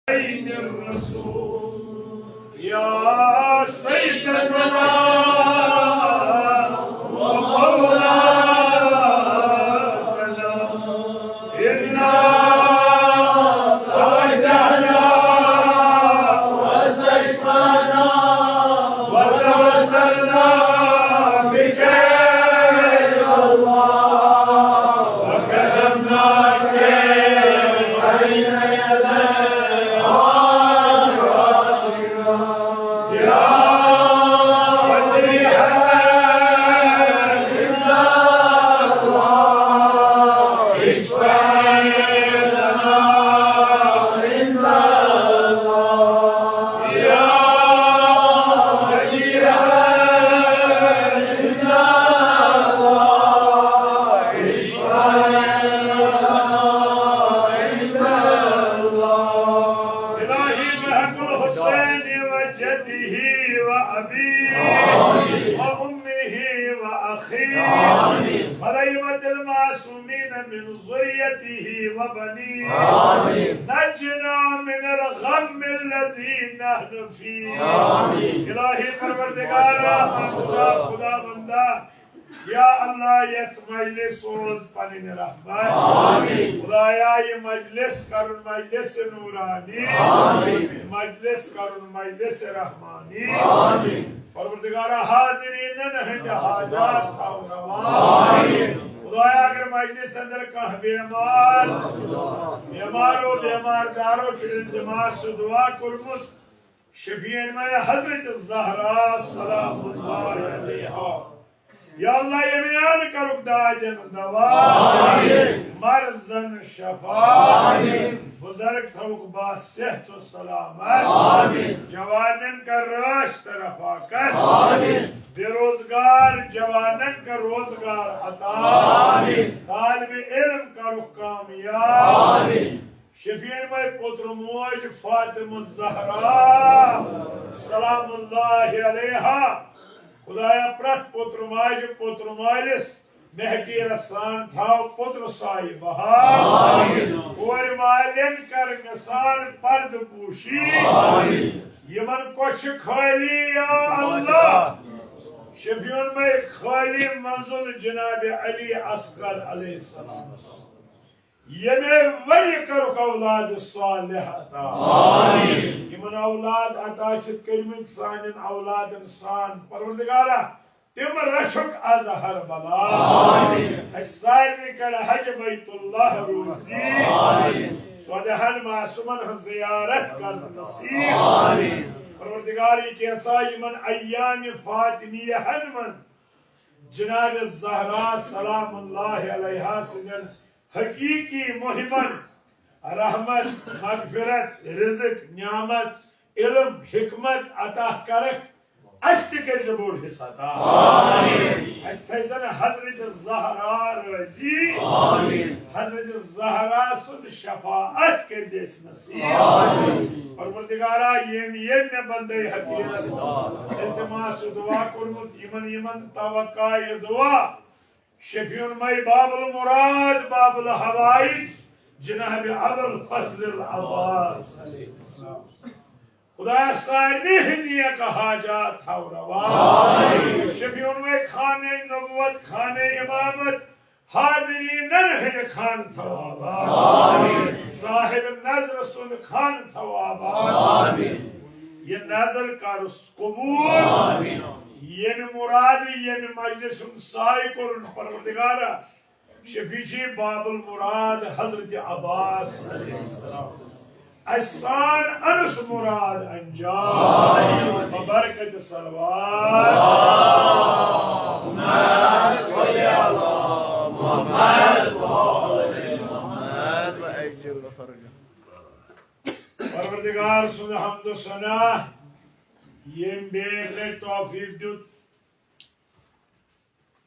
الرسول يا سيدنا ومولانا إنا توجهنا واستشفعنا وتوسلنا بك يا الله وكلمناك بين يديك من ذريته وبنيه نجنا من الغم الذي نحن فيه إلهي परवरदिगारा खुदा बंदा या अल्लाह यत मजलिस सोज पनिन रहमत खुदाया ये मजलिस करुन मजलिस नूरानी मजलिस करुन मजलिस रहमानी परवरदिगारा हाजिरीन हंद हाजात थाव रवा खुदाया अगर मजलिस अंदर कह बीमारो बीमारदारो जमात से दुआ कुर्मुत शफीन में हजरत ज़हरा सलामुल्लाह अलैहा या अल्लाह यमीन करुक दाजन दवा मरजन शफा बुजुर्ग थवक बा सेहत व सलामत जवानन का रश्त रफाकत बेरोजगार जवानन का रोजगार अता तालिब इल्म करुक कामयाब शफीन में पुत्र मोज फातिमा ज़हरा सलामुल्लाह अलैहा खुदाया प्रत पुत्र मालिस महकीर सान थाव पुत्र साई बहार और मालिन कर मिसान पर्द पूशी यमन कुछ खाली या अल्लाह शफीन में खाली मंजुल जनाब अली अस्कर अलैहिस्सलाम यमे वली करुक औलाद सालिह अता यमन औलाद अता छित करमित सानिन औलादन सान परवरदिगारा तिम रशुक आज हर बला सारी कर हज बैतुल्लाह रोजी स्वदहन मासूमन ज़ियारत कर नसीब परवरदिगारी के सायमन अय्याम फातिमिया हनमन जनाब ज़हरा सलामुल्लाह अलैहा सिजन हकीकी मोहिबत रहमत मगफिरत रिज़्क नियामत इल्म हिकमत अता करक अस्तिकर जबूर हिस्सा अस्तजन हजरत ज़हरा रजी हजरत ज़हरा सुन शफाअत कर जैस नसीब परवरदिगारा ये बंदे हकीरत इल्तिमास दुआ कुर्मुत यमन तवक्का ये दुआ शफीउल मई बाबुल मुराद बाबुल हवाइज जनाब अबुल फजल अब्बास खुदा सारी हिंदिया का हाजात था रवा शफीउल मई खाने नबुवत खाने इमामत हाजिरीन है खान थवाबा साहिब नजर सुन खान थवाबा ये नजर कर कबूल ये मुरादी ये मजलिस साई को परवरदिगारा शफीची बाबुल मुराद हजरत अब्बास असान अनस मुराद अंजाम बरकत सलवात परवरदिगार सुन हम्द सना यम बेगले तौफीक दुत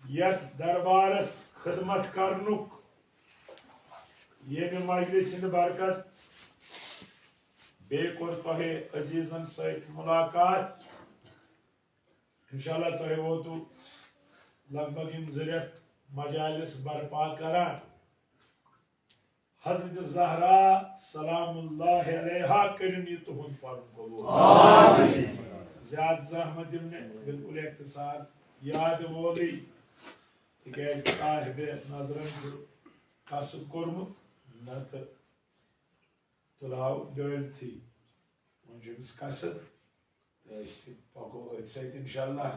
यथ दरबारस खिदमत करनुक यम मजलिस बरकत बे कोर तोहे अजीजन सहित मुलाकात इंशाल्लाह तोहे वो तो लगभग इन ज़रियत मजालिस बर्पा करा Hazreti Zahra salamullahi aleyha kerim tuhun farm kolu. Amin. Ziyad zahmetimle bilkul iktisar yadım oli. Tiket sahibi nazarın kasıp korumuk. Natı tulav dölti. Önce biz kasıp işte pako etseydi inşallah.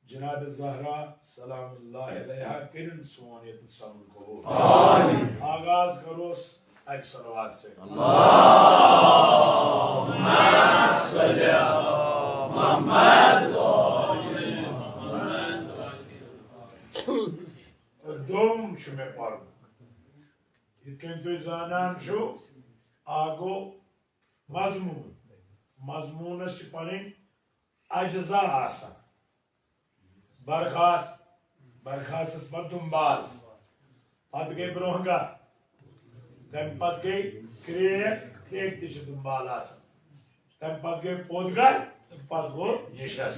Cenab-ı Zahra salamullahi aleyha kerim suaniyetin samul kolu. Amin. Ağaz karos ek salavat se. Allahümme salli ala Muhammed. Dom çüme parm. İlkin tu zanan şu ago mazmun. Mazmuna sipanin acza asa. Barkhas ispat dumbal. Pad gay bronga. Dem pad gay krek dişi dumbal asa. Dem pad gay podgar. Dem pad go nişas.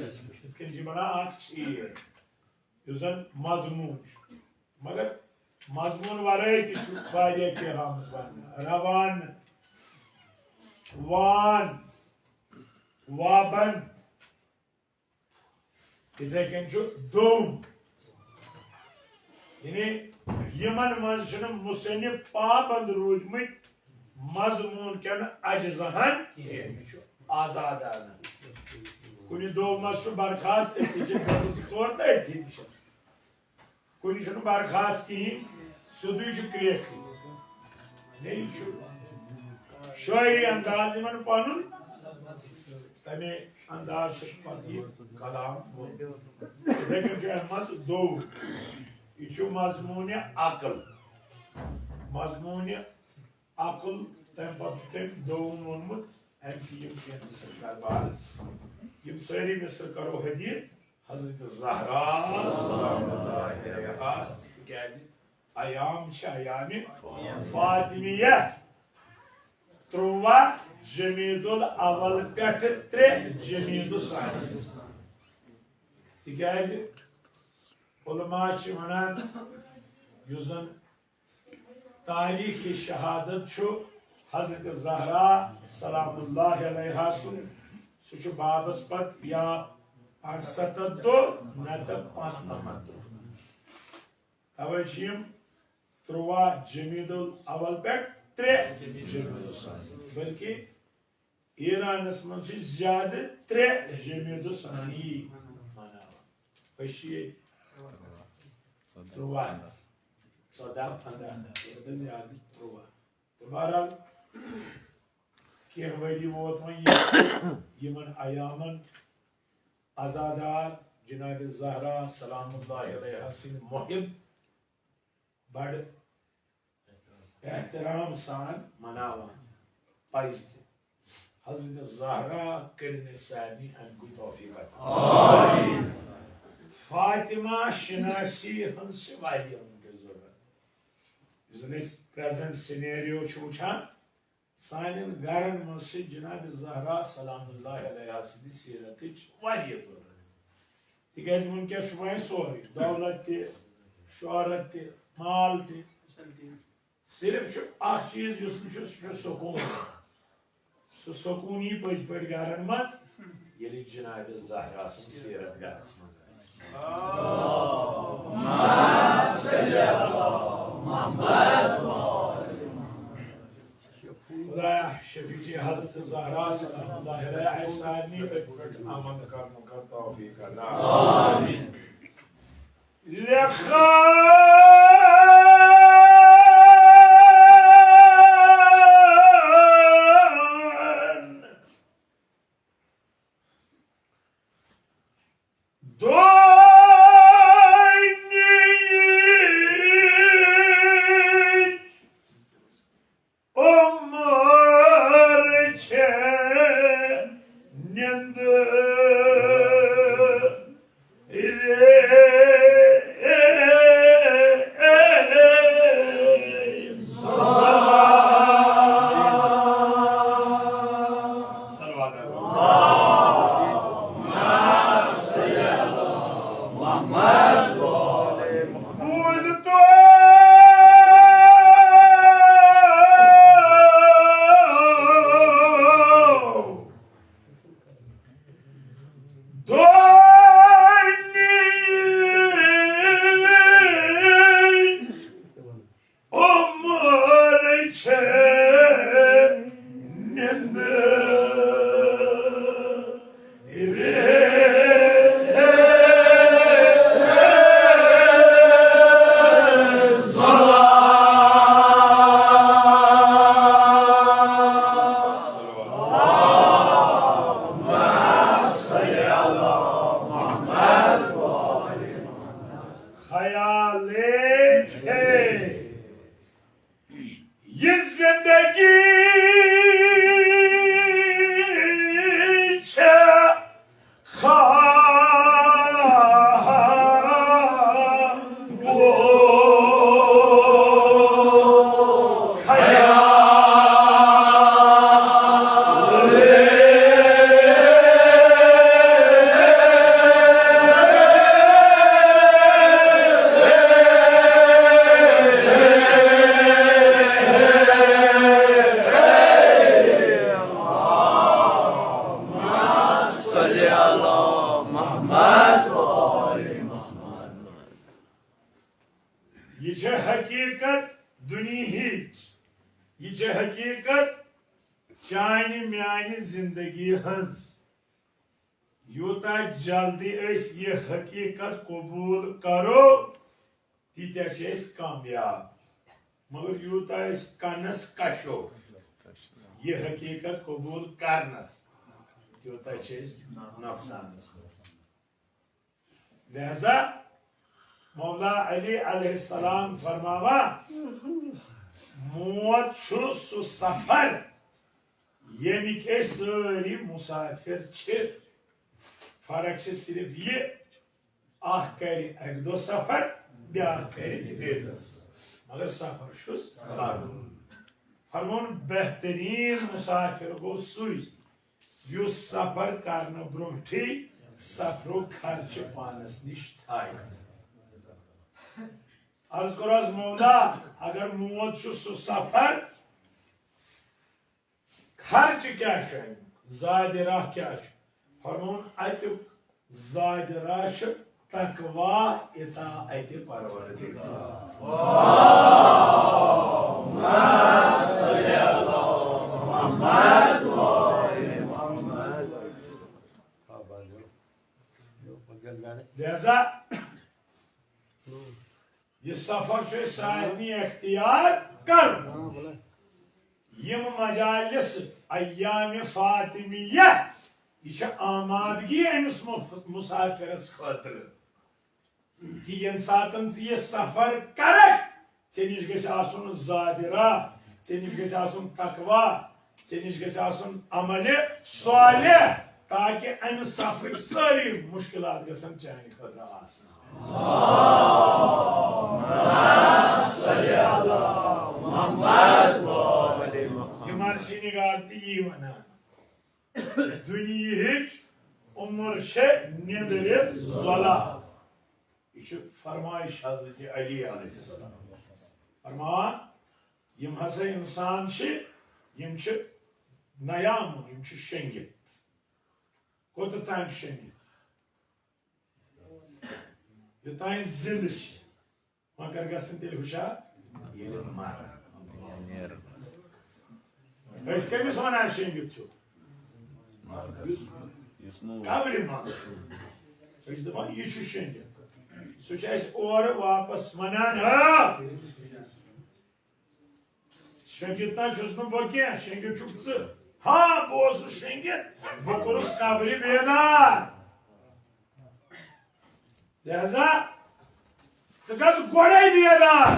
İkinci bana akçi. Yüzden mazmun. Magar mazmun varaydı şu fayda ki hamd Ravan. Vaban. İzleken şu doğum. Yani Yaman mazşının musennif paband rujmit mazmun ken aczahan azadana. Kuni doğmaz şu barkhas için bazı torta etmiş. Kuni şunu barkhas ki sudu şu kriyek. Ne şu? Şairi andaziman panun tane andaz şıkmati kalam bu. İzleken şu elmaz doğum. İçu mazmuni akıl. Mazmuni akıl tempatüten doğum olmuş. Hem ki yimşen misirkar bariz. Yimsayri misir karo hediye Hazreti Zahra sallallahu aleyhi ve sellem ayam şayami Fatimiye Truva Cemidul Aval Petre Cemidul Sani. Dikâzi ulema çimanan yüzün tarihi şehadet şu Hazreti Zahra salamullahi aleyha suçu babas pat ya ansataddo nata pastamaddo. Avacım truva Cemidul Aval Petre Cemidul Sani. Belki İran ismı ziyade tre Cemidul Sani manava. Peşiye Truva. Soda panda. Orada ziyade truva. Biharaal kehveli votman yemen ayaman azadar Cenab-ı Zahra salamullahi aleyha sin muhib bad ehtiram san manavan payzdi. Hazreti Zahra kerine sani anku tawfiqat. Amin. Fatima şinasi hansı valiyam gözüne. Business present scenario çoğuşan sanin garan ması Cenab-ı Zahra salamullahi aleyhasini sirati valiye zor. Tikaj münke şumay soruyor. Davleti, şöhreti, malti. Sirf şu ahşiz yusmuş şu sokun. Şu sokuni pajpar garan mas yeli Cenab-ı Zahra'sın sirat garan. Allahümme salli ala Muhammed. खुदा शफीची हज़रत ज़हरा सल्लल्लाहु अलैहि वसल्लम पे अमन का तौफीक अल्लाह आमीन लखा निंद हकीकत दुनिहिच ये हकीकत चानि म्यानि जिंदगी हंस यूता जल्दी ये हकीकत कबूल करो तीत्या कामयाब मगर यूता कनस कशो ये हकीकत कबूल करनस यूता नुकसान लिहाजा मौला अली अलैहिस्सलाम फरमावा मौत सु सफर यमिक सारी मुसाफिर फर्क सिर्फ ये कर एक दो सफर ब्या कर मगर सफर फरमोन बेहतरीन मुसाफिर गो सुई सफर करने ब्रोठी सफरो खर्च पानस निश थाय अर्ज करोस मौला अगर मौत सु सफर खर्च क्या जायद क्या फरमोन अतुक जायद तकवा इताअत परवरदिगार लिहाजा ये सफर सादमी अख्तियार कर यम मजालिस अय्याम फातिमिया यह आमादगी अमिस मुसाफिरस खतर कि ये सातन ये सफर कर ऐ निश गछ आसुन जादिरा ऐ निश गछ आसुन तकवा ऐ निश गछ आसुन अमल सालिह ताकि अमि सफर सारी मुश्किलात गसन चाहे खतर आसन दुनिया उम्र निंदर ज़ला यह फरमाइश हज़रत अली अलैहिस्सलाम फरमान यम हसा इंसान यम नयामुन यम शंगित कोत तान शंगित योतान जिंद मगर गसन तेल हुशार ये मर कमिस वन शंगित कब्र मज दपान यह शंगित सह और वापस वनान शंगित ना बह क्या शंगित हाँ बह शंगित बह कोरुस कब्र बेदार लिहाजा गज गोड़े बेदार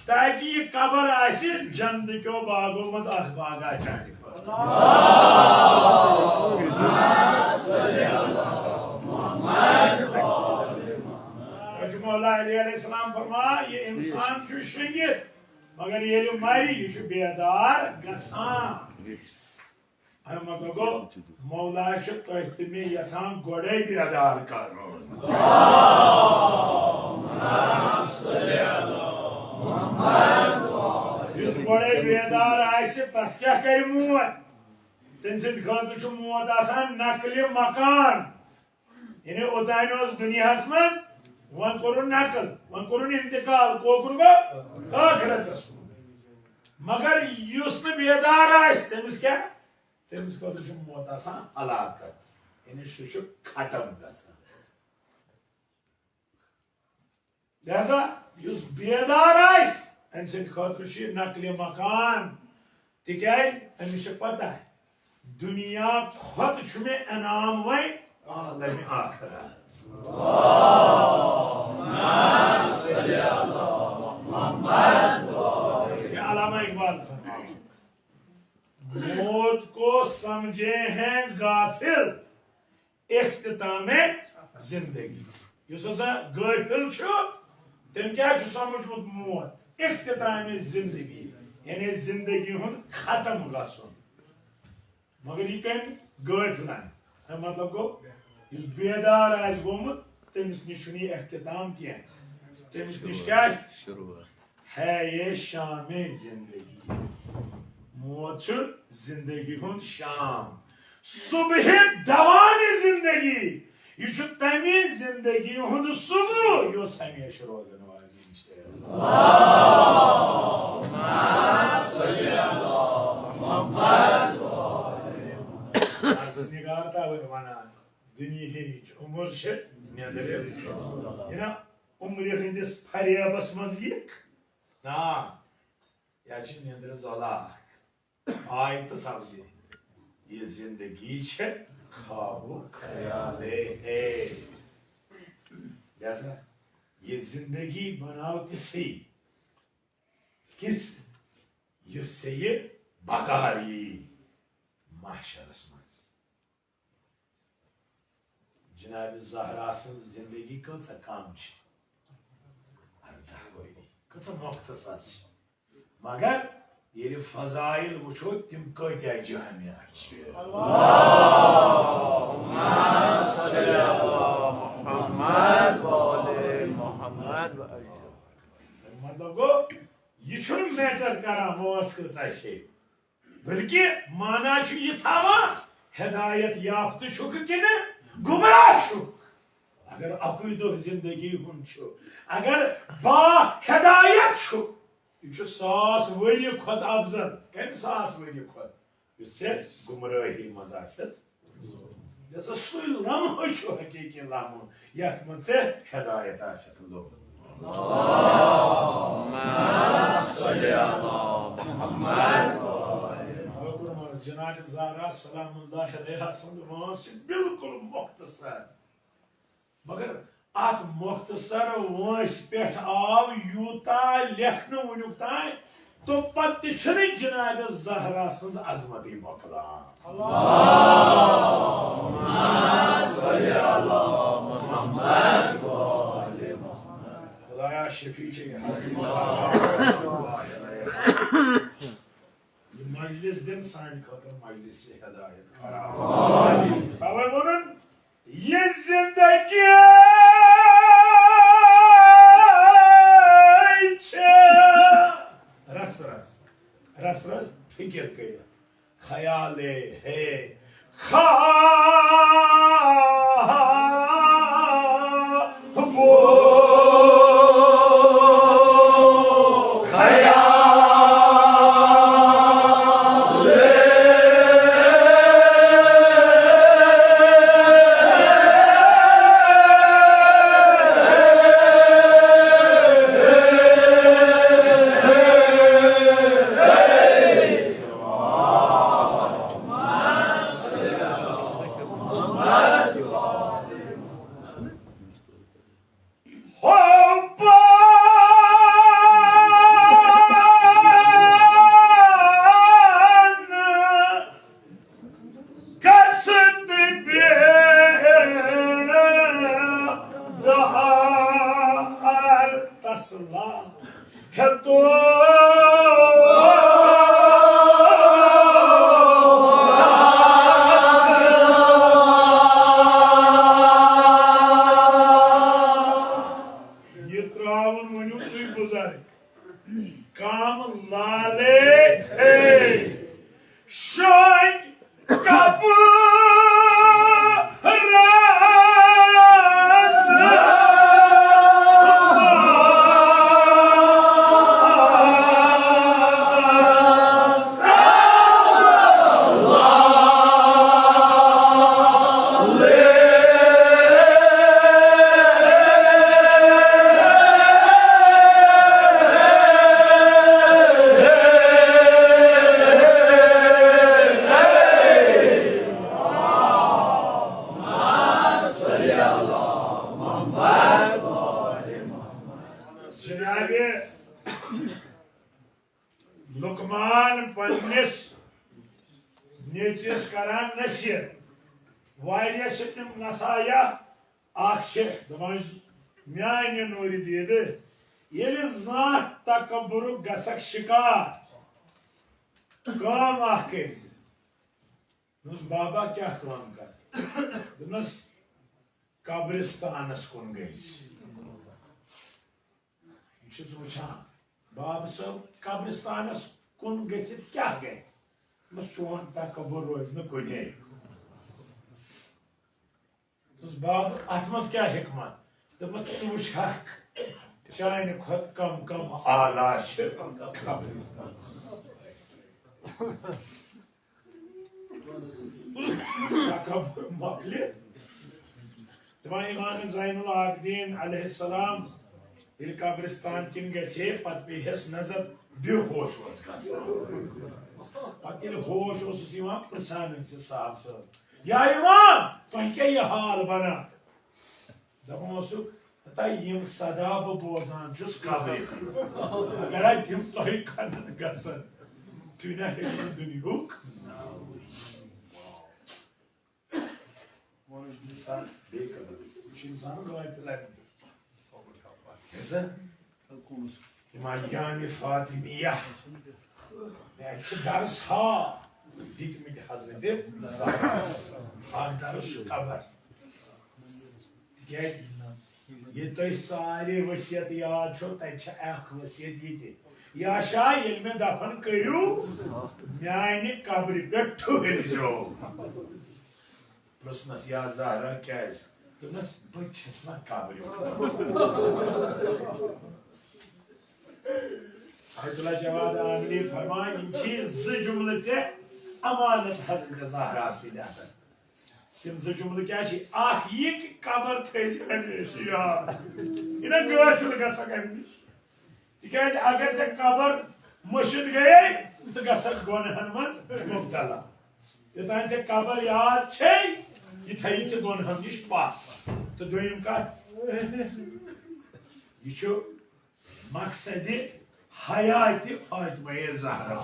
ताकि यह कबर आसि जन्नत क्यों बागों मज बागा चाहे मौला अली अलैहिस्सलाम फरमा ये इंसान शंगित मगर ये मरी यह बेदार गसान मतलब गो मौला तुम यसान गोड़े बेदार कर गोड़े बेदार तस क्या कर मौत तम सद खतर मौत आसान नकल मकान यानी ओतान दुनिया मज वन कोर नकल वन कोर इंतकाल कोकुन गो आखिरतस मगर युस न बेदार तमिस क्या तमिस खुद मौत आसान हलाकत यानी सह खत्म गसान लिहाजा युस बेदार अम सद खुद नकली मकान तिकाज अमिस पता दुनिया खुद मे इनाम वह आलम आखिरत अल्लामा इकबाल मौत को समझे हैं गाफिल इख्तिताम जिंदगी युस हसा गाफिल तम क्या समझमुत मौत इख्तिताम जिंदगी यानी जिंदगी हुन खत्म गसन मगर यह कम गाफिलन मतलब गो युस बेदार आस गोमुत तमिस निश इख्तिताम क्या तमिस निश क्या है ये शाम जिंदगी मौत जिंदगी हुन शाम सुबह दवान जिंदगी यह तमी जिंदगी हुन सुबह युस हमेशा रोजन निगारता वन दुनिया उम्र नंदर उम्र हंदिस फरेबस मज ना या नंदर जोला आय तो समझे ये जिंदगी ख्वाबो ख्याले है जैसा ये जिंदगी बनाओ तिसी किस युससे ये बगारी माशरस मज जनाब ज़हरा सन्ज जिंदगी कौन कम कस मुख्तसर मगर ये फजाइल वो तम कत्या जामिया मतलब गो यह मैटर करा मौस कचा बल्कि माना यह थावा हिदायत याफ्त कि गुमराह अगर अकूदो जिंदगी हुन अगर बा हिदायत यह सास वरी खुद अफजल कम सास वरी खुद गुमराही मज सु लम्ह हकीकी लम्ह ये मन से हिदायत लोग जनाब ज़हरा सलामुल्लाह अलैहा बिल्कुल मुख्तसर मगर अत मुख्तसर वंस पे आव यूता लेखन वनुक तान तो पत जनाब ज़हरा सज अजमत मकलान खुदाया शफी मजलिस दिन सान खतर मजलिस हिदायत खराब तवे वोन ये जिंदगी रस रस रस रस फिक्र कर ख्याले है करान नसीहत वारिया तिम नसाया दपान म्यान नूर दीद ये जात तकबर गसक शिकार काम बाबा क्या काम कर दोनस कब्रिस्तानस कुन गई वुचान बाब सब कब्रिस्तानस कुन गसित क्या गई चोन तकबर रोज न कुने बाब अत मज क्या हिकमत दपस वुच चाइन खुद कम कम आला मकले दपान इमाम ज़ैनुल आबिदीन अलैहिस्सलाम ये कब्रिस्तान किन गए पत पेहस नजर बेहोश पत होश प्रसान साहब सब या इमाम तुह क्या यह हाल बना दपान यम सदा बह बोजान कब्र अगर तम तुह कन गसन तुह ना दुनियुक Imam Fatimiya ders ha dikmedi Hazreti Zahra şu kabar ये तो सारे वसीयत याद छो तछ अख वसीयत ये याशा ये में दफन करू म्याने कब्र पे ठुहरजो प्रश्नस या ज़हरा क्या दोनस बचस ना कब्र अब्दुल्ला जवाद आमिनी फरमान इन चीज जुमले से अमानत हज़रत ज़हरा सिदात तम ज जुमले क्या आख ये कब्र थज यार इना गठल गसक तिकाज अगर से कब्र मुशिद गए से गसक गोनहन मज मुब्तला योतान से कब्र याद छे ये थई से गोनहन निश पाक तो दोयम का ये छो मकसद हयात फातिमा ज़हरा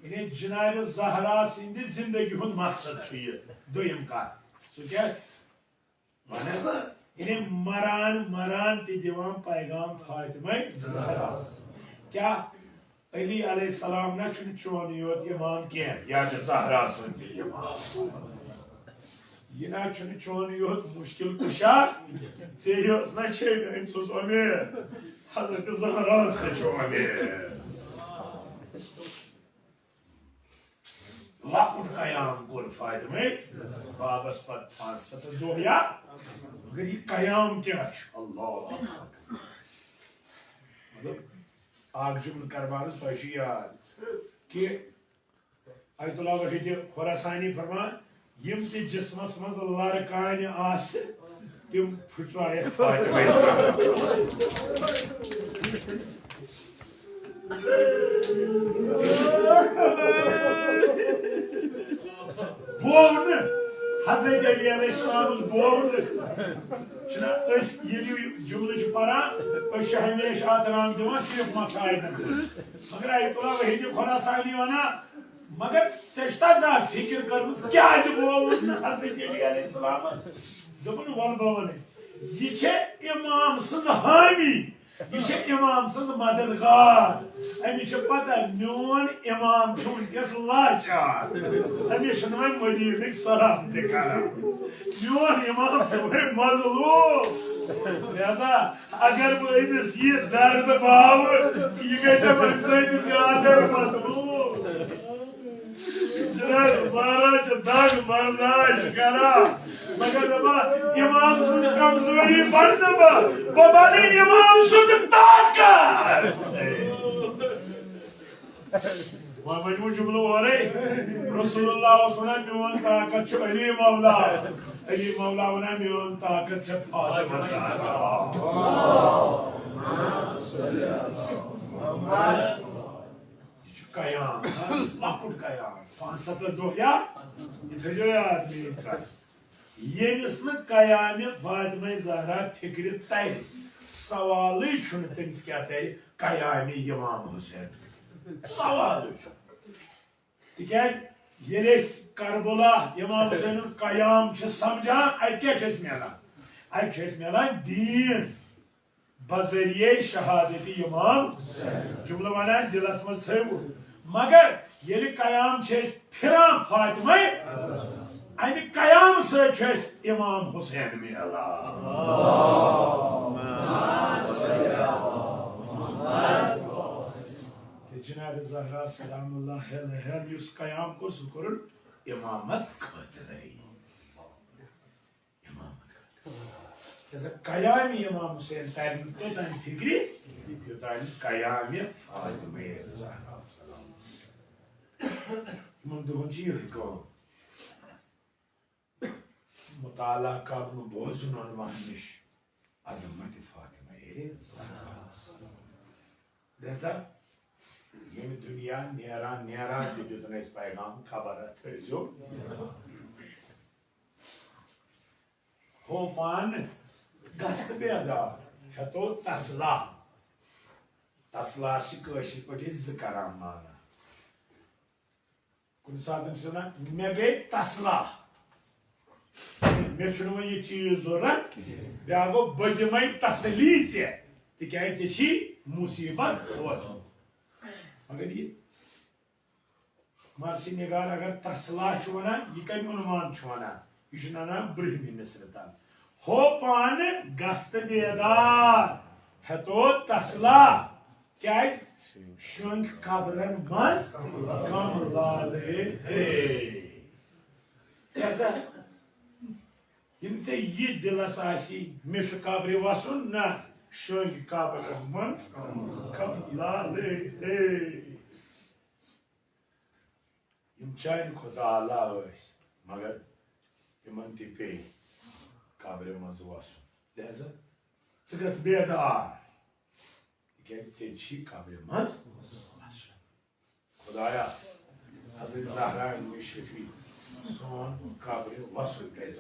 इन्हें जनाब ज़हरा सिंध जिंदगी हुन मकसद दोयम का सो क्या इन्हें मरान मरान दिवान पैगाम फातिमा ज़हरा क्या अली अलैहिस्सलाम ना चोन योत इमाम क्या या ज़हरा सुन ये ना चोन योत मुश्किल कुशा से योस ना छे इंसुस अमीर हज़रत ज़हरा से चो अमीर लाकुट कयाम कोर फातिमा बाबस पत 5-7 दोया मगर ये कयाम क्या अल्लाह मतलब आग जुम्ल करबारस तोशी याद कि आयतुल्लाह वहीद खुरासानी फरमान यम ति जिस्मस मज लरकान आस तिम फुटराय फातिमा बोवन हज़रत अली अलैहिस्सलाम बोवन छना अस ये जुमले छ परा अस हमेशा आतराम दिवान सिर्फ मसाइल मगर आयतुल्लाह वहीद खुरासानी वना मगर चेष्टा जा फिक्र करमस क्या बोवन हज़रत अली अलैहिस्सलाम दोपन वल बोवन ये छे इमाम सज हामी ये इमाम सज मददगार अमिश पता मोन इमाम वस लाचार अमिश मदीन सलाम दिखाना मोन इमाम मजलूम लिहाजा अगर बस ये दर्द पाव ये कैसे मजलूम ज़हरा दाग बर्दाश्त करा मगर दबा इमाम सुन कमजोरी बन बनी इमाम सुन ताकत वह जुमलो वाले रसूलुल्लाह वसल्लम मेवन ताकत छ अली मौला वना मेवन ताकत छ फातिमा ज़हरा कयाम लाकुट कयाम 5-7 दोया ये याद यमिस न कयाम फातिमा ज़हरा फिक्र तर सवाल तमिस क्या तर कयाम इमाम हुसैन सवाल तिकाज ये करबला इमाम हुसैन कयाम समझान अत मिलान दीन बजरिए शहादती इमाम जुमला वन दिलस मज थो मगर ये कयाम फिरान फातिमा अमि कयाम सस इमाम हुसैन मिलान जनाब ज़हरा सलामुल्लाह अलैहा कयाम को सुकुर इमामत जैसे कयाम इमाम हुसैन तारीख तो तान फिक्री युतान कयाम फातिमा ज़हरा सलाम मुंदुन जी को मुताला करन बोजुन वहनिश अजमत फातिमा ज़हरा जैसा ये दुनिया नेरान दितन पैगाम खबर थो हो पान गस्त बेदार हेतो तसला कशिर पे करान माना कुन सात मे गई तसला मे ये चीज जरूरत ब्या गो बह दिम तसली चे मुसीबत मगर ये मरसी निगार अगर तसला वन यह कम उन्वान वन यह ब्रहमी नसरत हो पान गस्त बेदार हेतो तसला क्या शंख कबरन मज कम लाले ये दिलस मे कब्र वसन ना शंख कबरन मज कम लाले चान खुदा आला मगर तिमन पे कब्र मज वसन लिहाजा गस बेदार कब्र मज खुदाया हज़रत ज़हरा शफी सोन कब्र वसन गस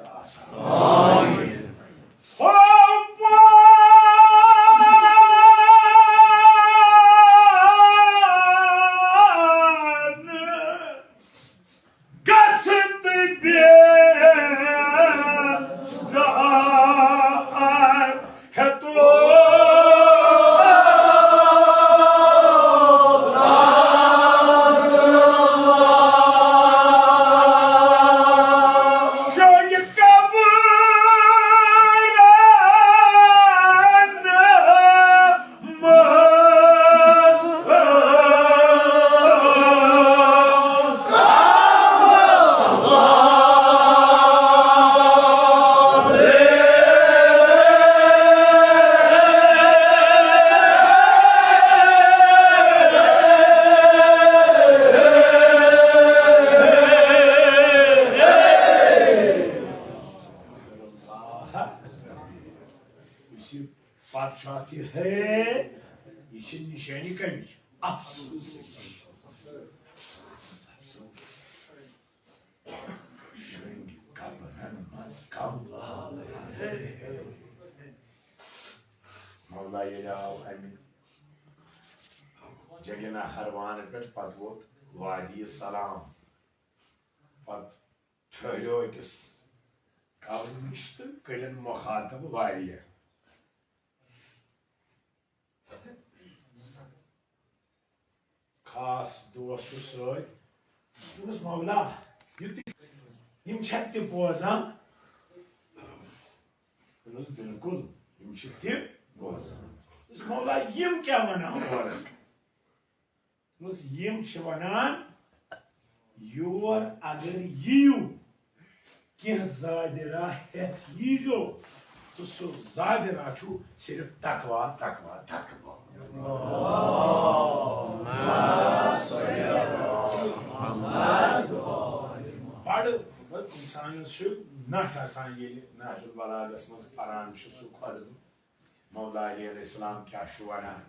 बादशाह है ये निशानी कमी अफसोस मौला ये जगना हरवान पे पत वोत वादी सलाम पत ठहरो अकिस कब्र नश तो कलन मुखातब वारिया खास दोस्त सत मौला यम बोजान बिल्कुल बोजान मौला यम क्या वनान यम वनान योर अगर यू कह जादरा हेत यीजो तो सो जादरा सिर्फ तकवा तकवा तकवा बड़ इंसान नट नहजुल बलागस मज परान सह खुद मौला अलैहिस्सलाम क्या वनान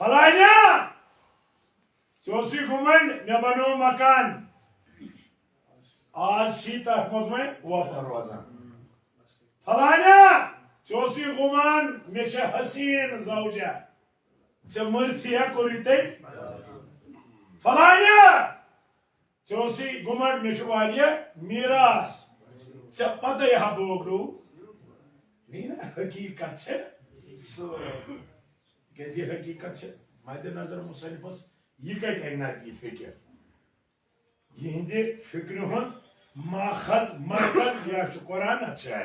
फलाना चौसी घुमंड मे बनो मकान आज तथ मज वोतर रोजान फलाना चौसी गुमान मे हसीन जौजा े मरथी कोर फलाना चौसी गुमट मे मीरास से पता यह बोगरू नहीं ना हकीकत कैसे हकीकत मद नजर मुसनफस यह कत हंगत यह फिक्र यहंद फिक्र हुन माखज मरकज या कुरान अच्छा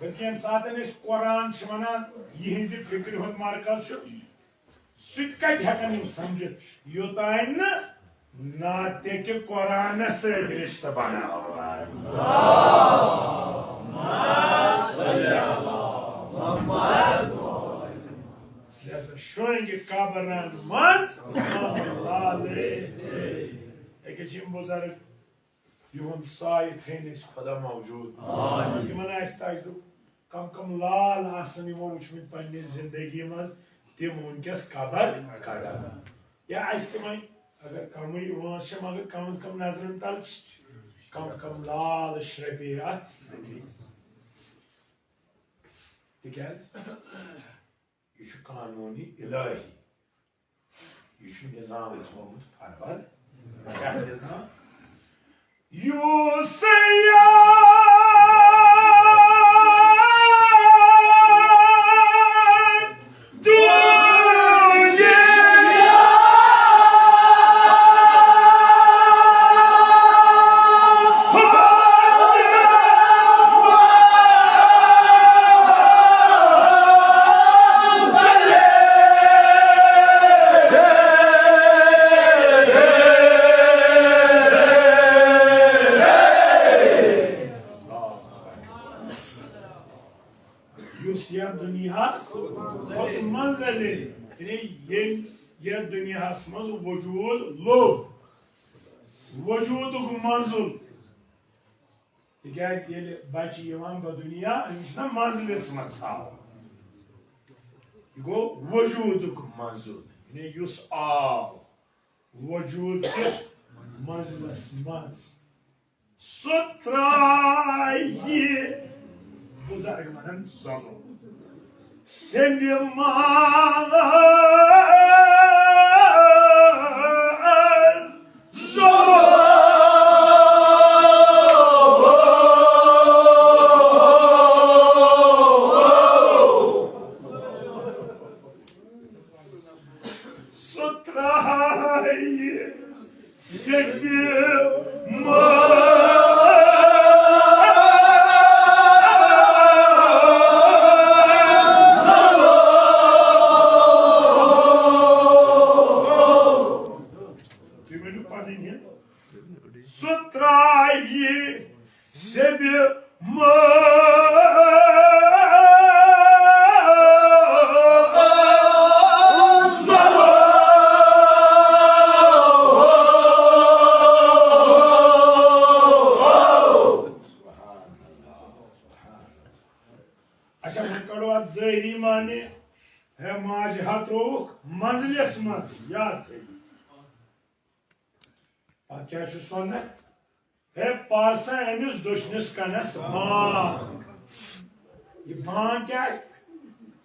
वह सात कुरान वन यहज फिक्र हुन मरकज सह कत समझित योतान नाते के कुरान से रिश्ता बना शोएंगे काबरन मंज बुजुर्ग युन साय थन खुदा मौजूद कम कम लाल वुचमित पे जिंदगी मज तम वनकस कबर कड़ा या तम अगर कम वस मगर कम अज कम नजरन तल कम कम लाल श्रपे अत यह कानूनी इलाही यह निजाम थोमुत फरवर क्या निजाम दुनियास मज वजूद लोब वजूद मंजुल तक बच्चे दुनिया अमिस मंजिलस मज गो वजूद मंजुल युस आव वजूद किस मंजिलस मज सो बुजुर्ग वन send your मंजिलस मज याद क्या है पासा अमिस दुशनिस कनस बांग यह बांग क्या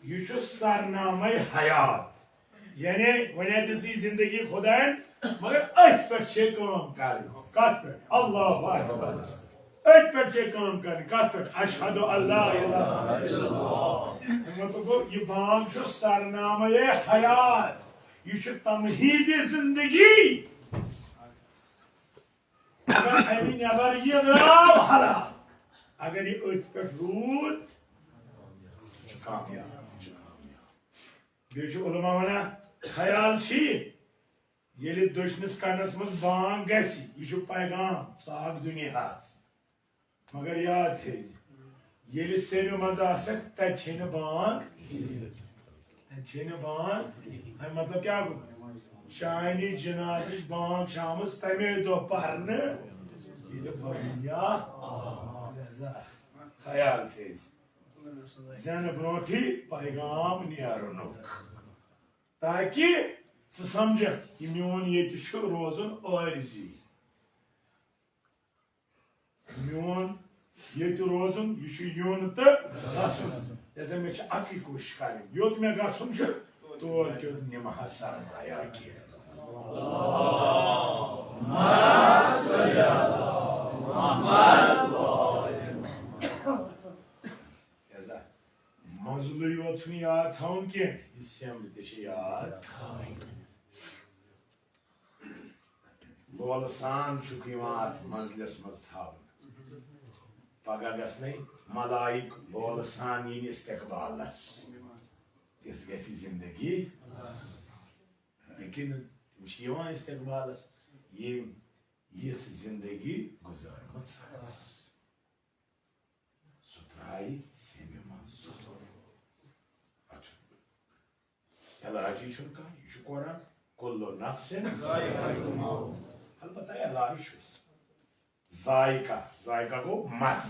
यह सरनामे हयात यानी वन जिंदगी खुदान मगर अथ पे कर कत पे अल्लाह अथ पे कर कत पे अशहदु अल्ला इलाहा इल्लल्लाह मतलब यह बांग सरनामे हयात यह तमहीद जिंदगी नबर यह राव हला अगर यह अथ पे रूद कामयाब उलमा वन ख्याल ये दुशनिस कनस मज बांग गह पैगाम साग दुनिया मगर याद थे ये सेव मज तन बांग बांग मतलब क्या शानी जनाज बांग शाम तमे दो पर्न ख्याल थे जन ब्रोठी पैगाम नुक ताकि समझ मोन ये रोजन आर्जी मोन ये रोजन यह यून तो जैसे मे अकी कोशिश कर योत मे गुन तोर क्यों निमहा सरमाया की मजलू योत याद थवन कह सेम याद बोल सान मंजलिस मज पगह गई मलाइक बोल सान इन इस्तकबालस तिस गि जिंदगी लेकिन इस्तकबालस यह जिंदगी गुजारम सह त्राई सेमे मज इलाजी कह यह कुरान कुल्लु नफ्सिन अलबत्ता इलाज जायका गो मज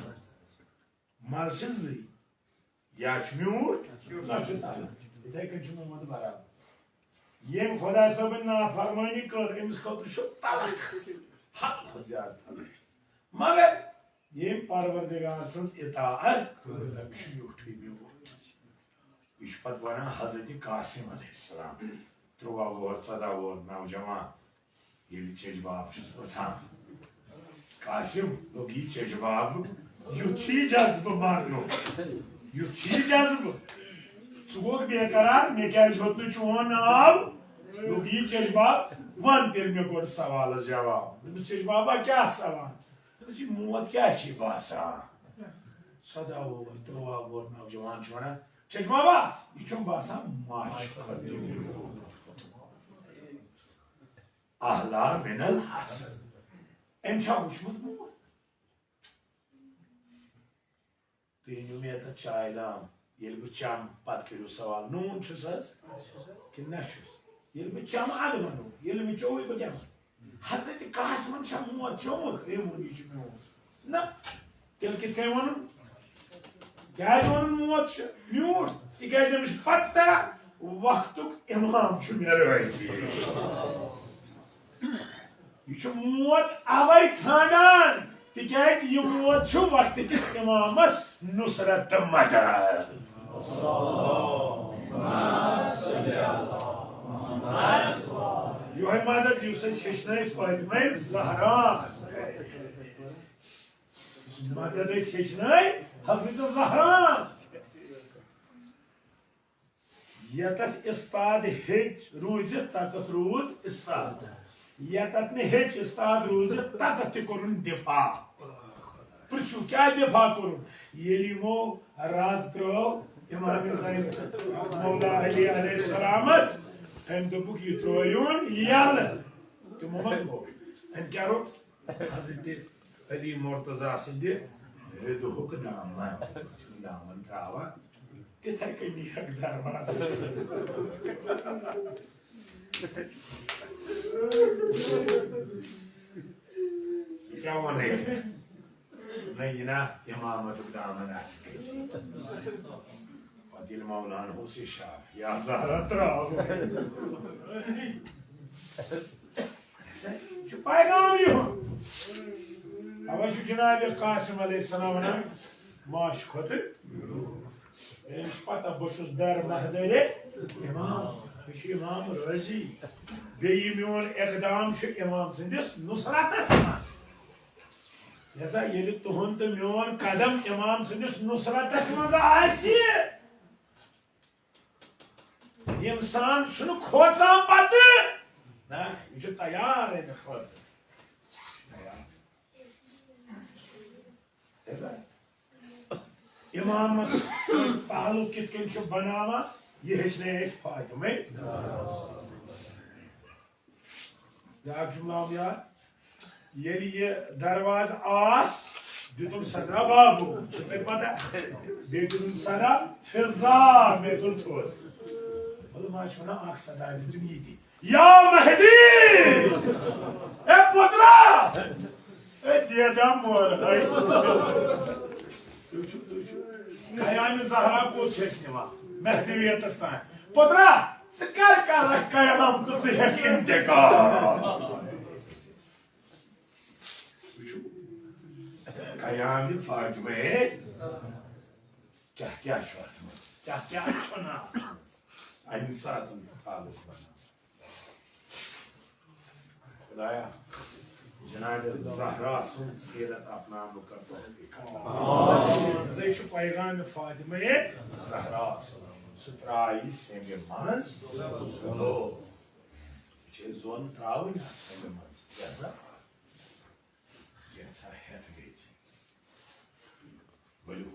मज या म्यूट इथे कन मोहम्मद बराबर ये खुदा सब नाफरमानी कर अमिस खुद तलख हद ज्यादा तलख मगर ये परवरदिगार सज इताअत यूठ यह पे वन हजरत कासिम अलैहिस्सलाम 13 वोर 14 वोर नौजवान ये चेजबाब पचान कासिम लोग ये चेजबाब युथ जज्ब मारनो युथ जज्ब चुगोक बेकरार मे क्या होत चोन नाव लोग ये चेजबाब वन तेल मे गोड सवाल जवाब चेजबाबा क्या सवाल मौत क्या बासा 14 वोर 13 वोर नौजवान वन चेजबाबा यह बासा माश अहला मिनल हसन अमशा वुचमुत मोत तुम मे तथ चाय दाम ये बह चम पत करो सवाल नून कि ना ये बह चम अग वनो ये मे चो बह क्या हजरत कासिम मोत चोमुत मोत ना तेल कित वन क्या वन मोत म्यूट तिकाज पता वक्तुक इमाम मे रही यह मोत अवै ान तिकाज यह मोत वक्त किस इमामस नुसरत मदद यह मदद हेचन फातिमा ज़हरा मदद हेचन हजरत ज़हरा यतत इस्ताद हेच रूज तत रूज इस्ताद यतत ने हेच इस्ताद रूज तत कोरुन दिफा पुछू क्या दिफा कोरुन येलिमो राज त्रो इमाम ज़ैन मौला अली अलैहिस्सलामस तम दोपुक यह त्रोयुन यल तमो मत गो अन क्या रो हजरत अली मुर्तजा सिंदे दुहुक दामन त्रावा तिथे कनी हकदार क्या वन नहीं ना इमामत दामन पतिल मौलान हो से शाह या ज़हरा त्राव पैगाम यो अब जनाब कासिम अलैहिस्सलाम माश खुद पता बहुत दर महजर इमाम इमाम रजी बे मोन इकदाम इमाम सदिस नुसरतस जैसा ये तुहद तो मोन कदम इमाम सदिस नुसरतस मज इंसान खोचान पत ना यह तैयार है इमाम पहलू कित बनावा यह हेचने फातिमा जुमला यार ये दरवाज आस दुम सदा बाबू पता बे सदा फिजा मे तुल थोर वन सदा दुम ये या महदी ए पुत्रा ए दिया मोर कयाम ज़हरा को महदवियतस तान पुत्रा कर कयाम तो इंतकाम कयाम फातिमा क्या छुना अमि सात ताल्लुक बना खुदाया जनाब ज़हरा सुन सीरत अपनाने का तौफीक अता पैगाम फातिमा ज़हरा सुत्राई सेंगे मज लो जोन त्रावन सेंगे मज कैसा हेत गई बोलो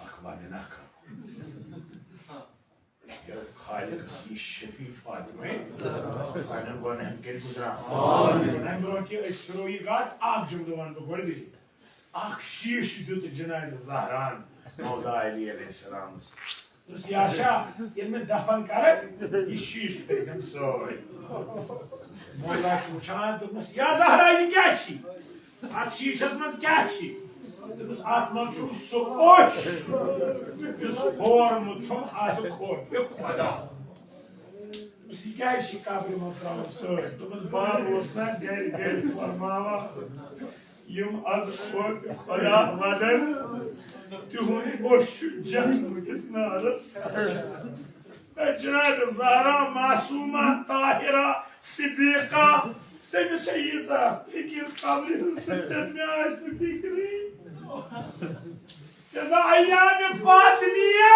अखबार खालिक ये शफी फातिमा सानन गुनाहन के गुजरा आमीन ब्रो कि करो ये गात आख जुमले वन गोड़ी आख शीश दुत जनाब ज़हरान मौला अली अलैहिस्सलाम उस याशा ये में दफन कर ये शीश पे हम सोई मौला छान तो या ज़हरा ये क्या छी आज शीशस में क्या छी dus atman şu sokoş dus formu çok az korkuyor kadar dus hikaye şikabri masrafı söyle dus bağır olsun gel formava yum az korkuyor kadar madem tuhuni boş canlı kesme arası Cenab-ı Zahra masuma tahira siddiqa seni şeyiza fikir kabri hızlı setme ağaçlı fikri Ceza ayyam-ı Fatimiye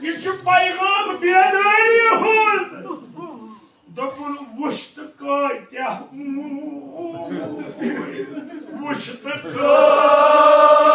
Yıçı paygam bedari hud Dokun vuştu koy Vuştu koy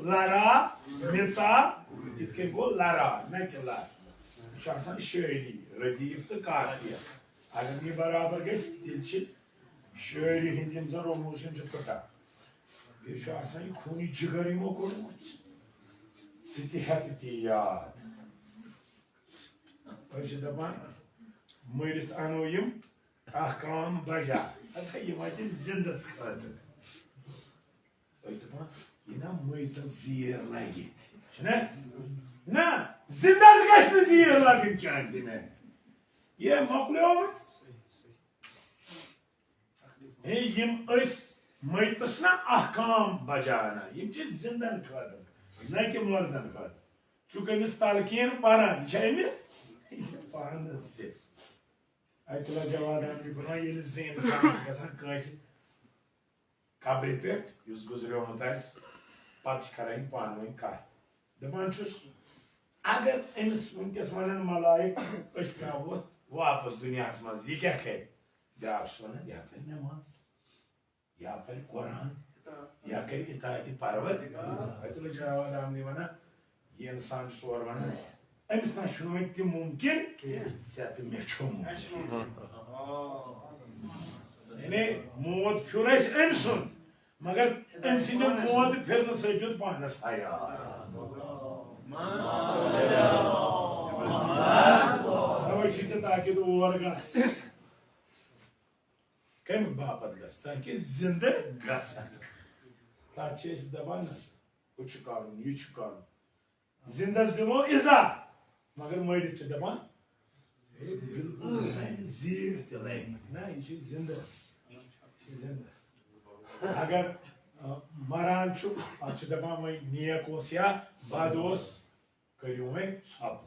Lara, Mitza, it can go Lara, Nakela. Şahsen şöyle, rediyipti kafiye. Alemi beraber geç, dilçil, şöyle hindimizden olmuşum çıkıda. Bir şahsen kuni çıkarım okurmuş. Sitihati yad. Önce de ben, mürit anoyum, ahkam baca. Hatta imacı zinda sıkıldı. Önce de ben, yine mürit ziyerlagi. Şimdi, ne? Zindası kaçtı ziyerlagin kendine. Ye makluyor mu? Yim öz müritasına ahkam bacağına. Yimce zindan kadın. Ne ki mırdan kadın. Çünkü biz talkiyen para. İçeyimiz? Para nasıl? Aytula cevabdan bir buna yeni zeyni sanki kasan kaysı. Kabri pek, yüz gözürüyor muhtayız. Pat çıkarayım panuayım kay. Demançuz. Agar emis unkes vanan malayık ıskabı वापस दुनिया मज यह क्या कह या कर नमाज या कर कुरान या कर इताअत परवर अतुल जवाद आमने वना ये इंसान सोर वना अमिस ना शुनो ति मुमकिन सत मेछुम यानी मौत फिरस अमसुन मगर अमसिन मौत फिरन सजुद पानस आया ताकि तो और गस कम बापत गस ताकि जिंदा गस ताकि दपान कुछ कर जिंदस दिमो इजा मगर मरित दपान बिल्कुल जीर तक ना यह जिंदस अगर मरान पे दपान वह नेक या बद करू वह सब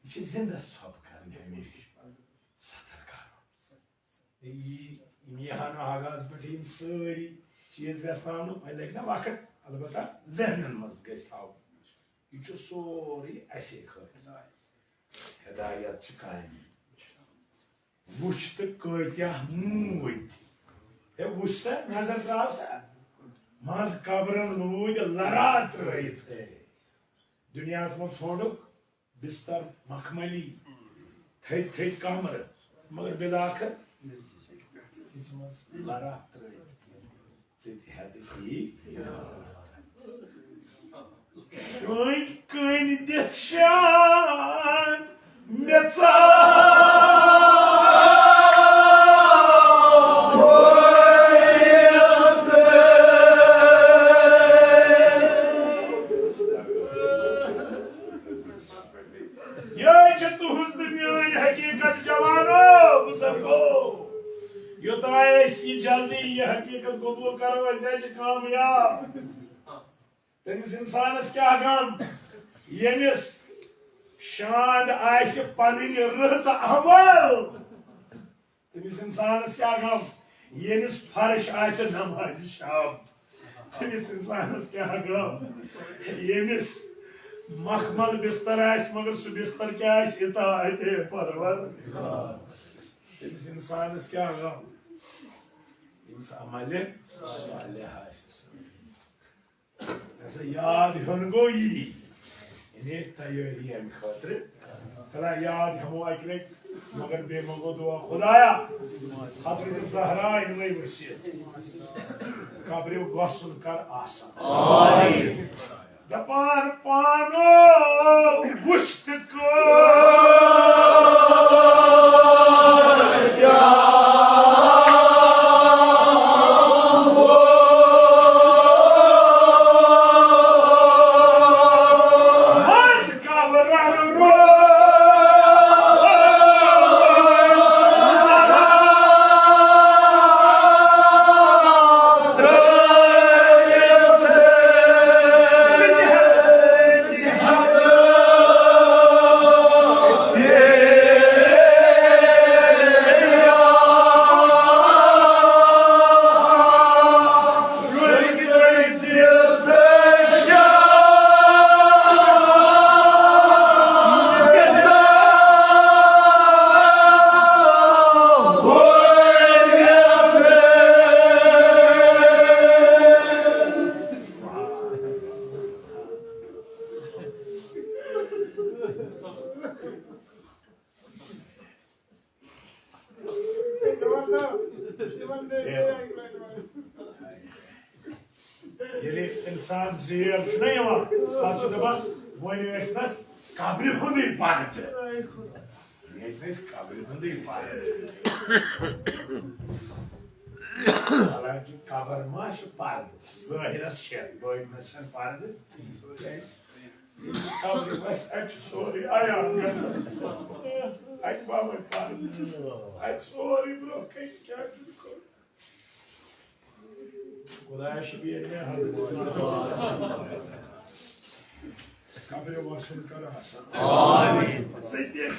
यह जिंदस सब कर हमेशा सतर कर यहान आगाज पे सारी चीज गन वह लगे ना वक्त अलबत्ता जहनन मज गह यह सोरी असे हिदायत कायम वुच तो कत्या मूद हे वुच सा नजर द्राव सा मज कब्रन लूद लरा त्रत दुनिया मज छोड़ बिस्तर मखमली थत थत कमर मगर बिलाखर लरा त्रत कन दिथ शान मे तुहज मान हकीकत जवानो बुजुर्गो योतान जल्दी यह हकीकत कबूल करो कामयाब तमिस इंसानस क्या गम यमिस शांत आस पन रच अमल तमिस इंसानस क्या गम यमिस फर्श आस नमाज शाम तमिस इंसानस क्या गम यमिस मखमल बिस्तर आस मगर सह बिस्तर क्या इताअत परवरदिगार तमिस इंसानस क्या गम यमिस अमल सालिह याद हन गो ये तैयारी अम खतर कला याद हमो अक मगर बे मंगो दुआ खुदाया हजरत ज़हरा इनमें वसीयत कब्र वसन कर आसान दपान पानो वुश्त को इंसान जेर दपान वन कब्र हुंद पर्द कब्र हुंद पर्द हालांकि कबर मा पर्द ज़ाहिरस पर्द कब्र सोरी आयान पर्द सोरी ब्रो क्या खुदाया शबीर में कब्र वसूल कर आमीन सत्य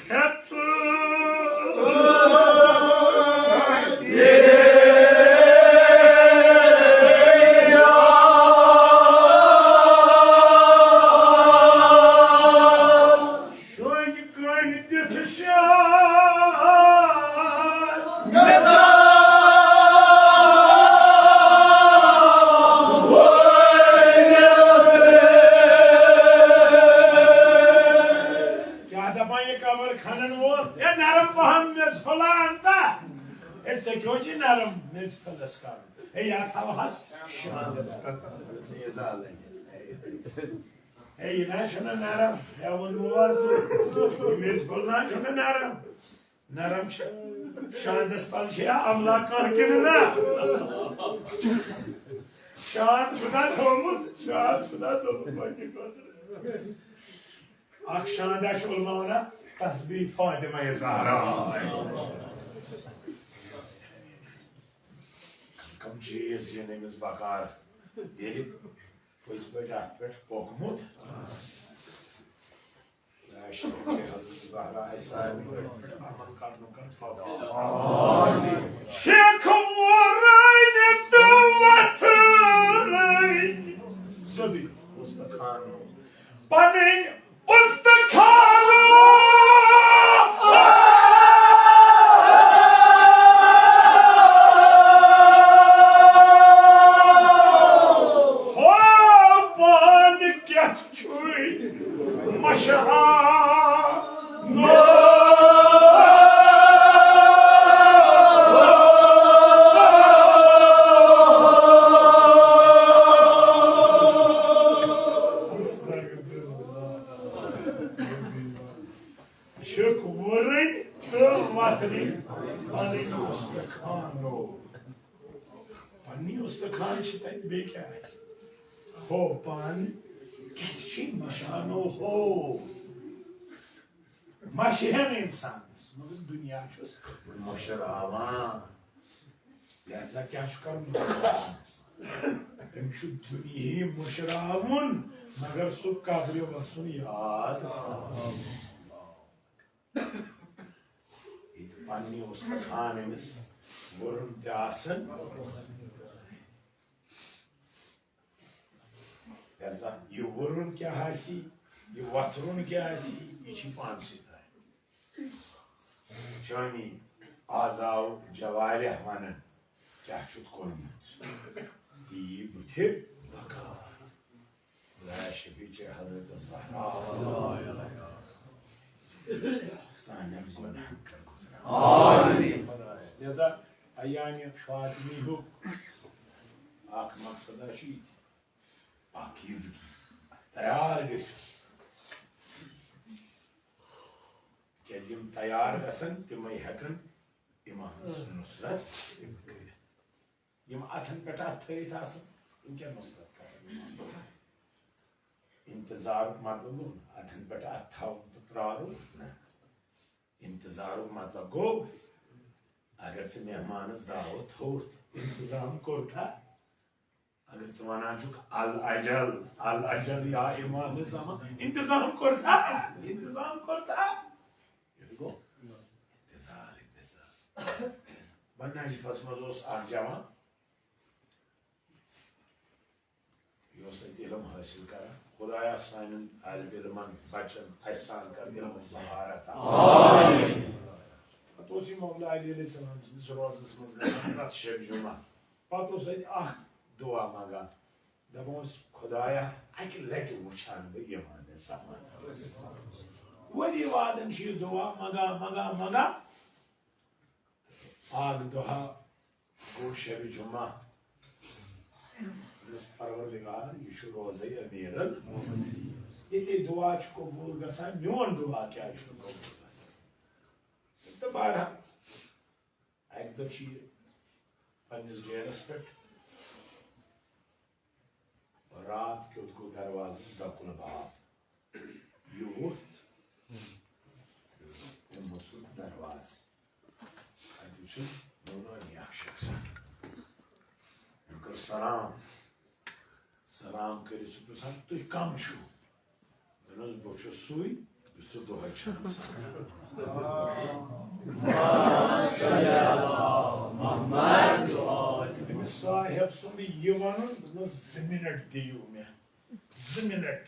नरम शांत तल अमला कह ना शांत शुदा थोमुत Akşamda şu olmamına tasbih Fatıma Zahra. Kam çiğiz yenimiz bakar. Gelip biz böyle atmış okumut. Şimdi Hazreti Zahra Esra'yı Ahmet Karnım Fatıma. Şekumurayne duvatırayne. Södi ustakanu. Panin ustakanu. Hopan geççuy. Maşallah. Pani ustakan çıtayt bekar. Ho pan geççin maşano ho. Maşihen insanız. Mızın dünya çöz. Maşarama. Leza kâşkar mızınız. Hem şu dünyayı maşaramun. Magar suk kabriyo basun yad. Pani ustakanımız. Vurun diyasın. Leza yuvurun kâhasi. Yuvatrun kâhasi. İçi pansi. Çoni azav cevali ahmanın cahşut konumut. İyi bütür bakar. La şefice Hazreti Zahra. Sahnem zona hakkar kusra. Amin. Leza ayani Fatimi hu. Ak maksada şey. Pakizgi. Tayar geç. Kezim tayar gasın, timay hakan, imamız nusrat. Yim atın peta tayit asın, inke nusrat kâr. İntizar matlabun, atın peta attav praru. İntizar matlab go. Agar se mehmanız davet hort, intizam korta. Agar se manacuk al ajal ya imamız ama intizam korta, intizam korta. Go. İntizar. Bana fasmazos arjama. Yoksa ilim hasil kara. Khudaya sainin al-bilman bachan ahsan kar ilm baharata. Amin. Patosi Mevla aleyhi selam sorasısımız rat şebjuma. Patosi dua maga. Dabons Khudaya akil leki muçhan be iman sama. Wadi vadem şi dua maga. Ag dua go şebjuma. Biz parvardigar yüşü rozayı emirin. Yeti dua çu kabul gasan yon dua kya yüşü kabul gasan. İşte bara. Ek şi panniz jeres pet. Raat kyut ko darvazı dakul baab. Yurt. Musul darvaz. Adüçün bunu yakşıksın. Yukar salam. Salam kere süpürsen tu kam şu. Dönüz boşu suy, su doğa çans. Maşallah, Muhammed dua. Demiş sahip sonu yivanın bunu ziminet diyor ya. Ziminet.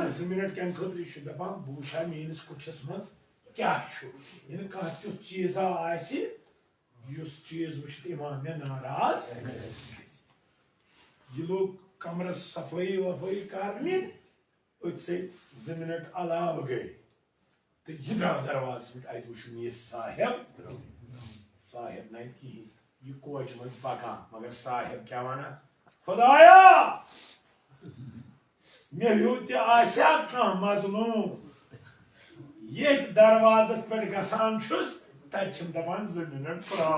Ziminet kan kadri şu defa bu şamiyeniz kuçasmaz. Kya şu? Yani kaçtı çiza aysi. Yüz çiz uçtu imamya naraz. ये लोग कमरा सफाई वफाई करने उससे जमीनट अलाव गए तो इधर दरवाजे में आई वुशन ये साहिब नहीं की ये कोच मज पका मगर साहिब क्या माना खुदाया मैं यूते आशा का मजलूम ये दरवाजे पर गसान छुस तचम दबान जमीनट पड़ा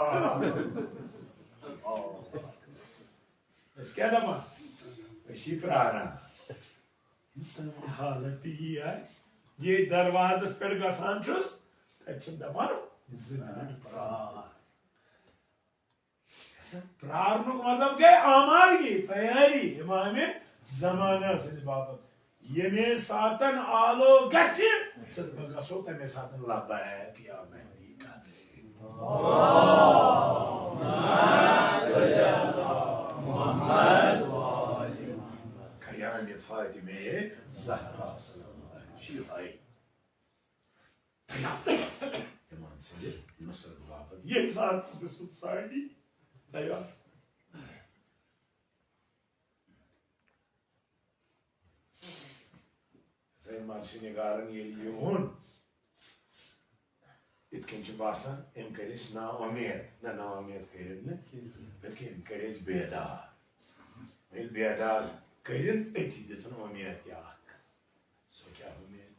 Es क्या दमा? वशी प्राणा हालत ये दरवाजस पे गसान दपान प्रार मतलब गए आमादगी तैयारी इमाम जमाना बाबत ये सातन आलो गो तमे सातन लबैक या मेहदी कयाम फातिमे ज़हरा शिहाई इमाम से नुसरत बाबत ये सात साड़ी तैयार मार्शी निगारन ये इतकन बासान अम कर ना उमेद ना उमेद कर बल्कि अम कर बेदार बेदार कर अति दिन उमेद सो क्या उमेद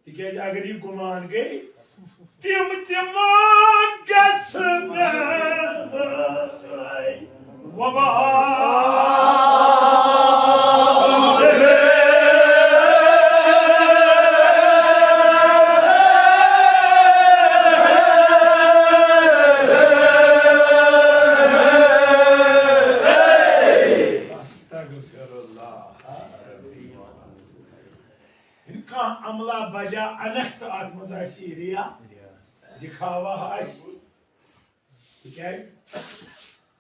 तिकज अगर ये गुमान गई तिम वबा अमला बजा अनख्त आत्मज रिया दिखावा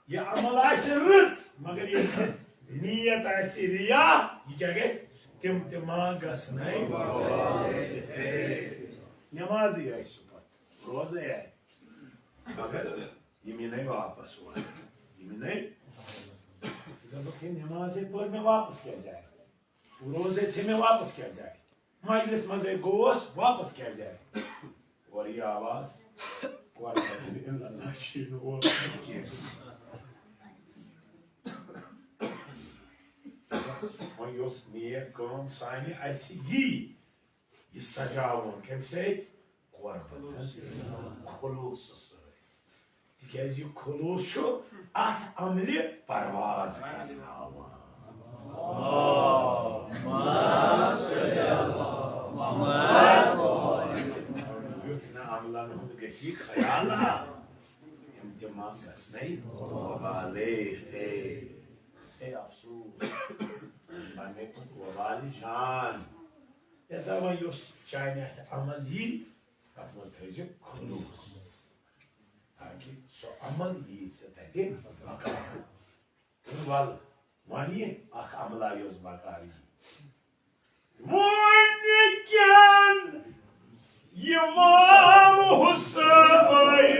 ये अमल रच मगर ये नीयत रिया ये क्या गए तिम गसन नमाजी रोज मगर ये वापस हुआ ये नमाज पर में वापस क्या जाए रोजे थे में वापस क्या जाए मजलिस मजे गोश वापस क्या जाए और ये आवाज सानि अथी ये सजावन कम खुलूस तिकज ये खुलूस अत अमल परवाज अमलन गसी ख्याल इम्तिमान गसनई वबाले है अफसोस बने तो वबाल जान ऐसा वो यो चाइना अमल ही अपना थैजे खुलूस ताकि सो अमल ही से तहते वाल मानिए आख अमला योज बाकारी Moinikan Imam Husainas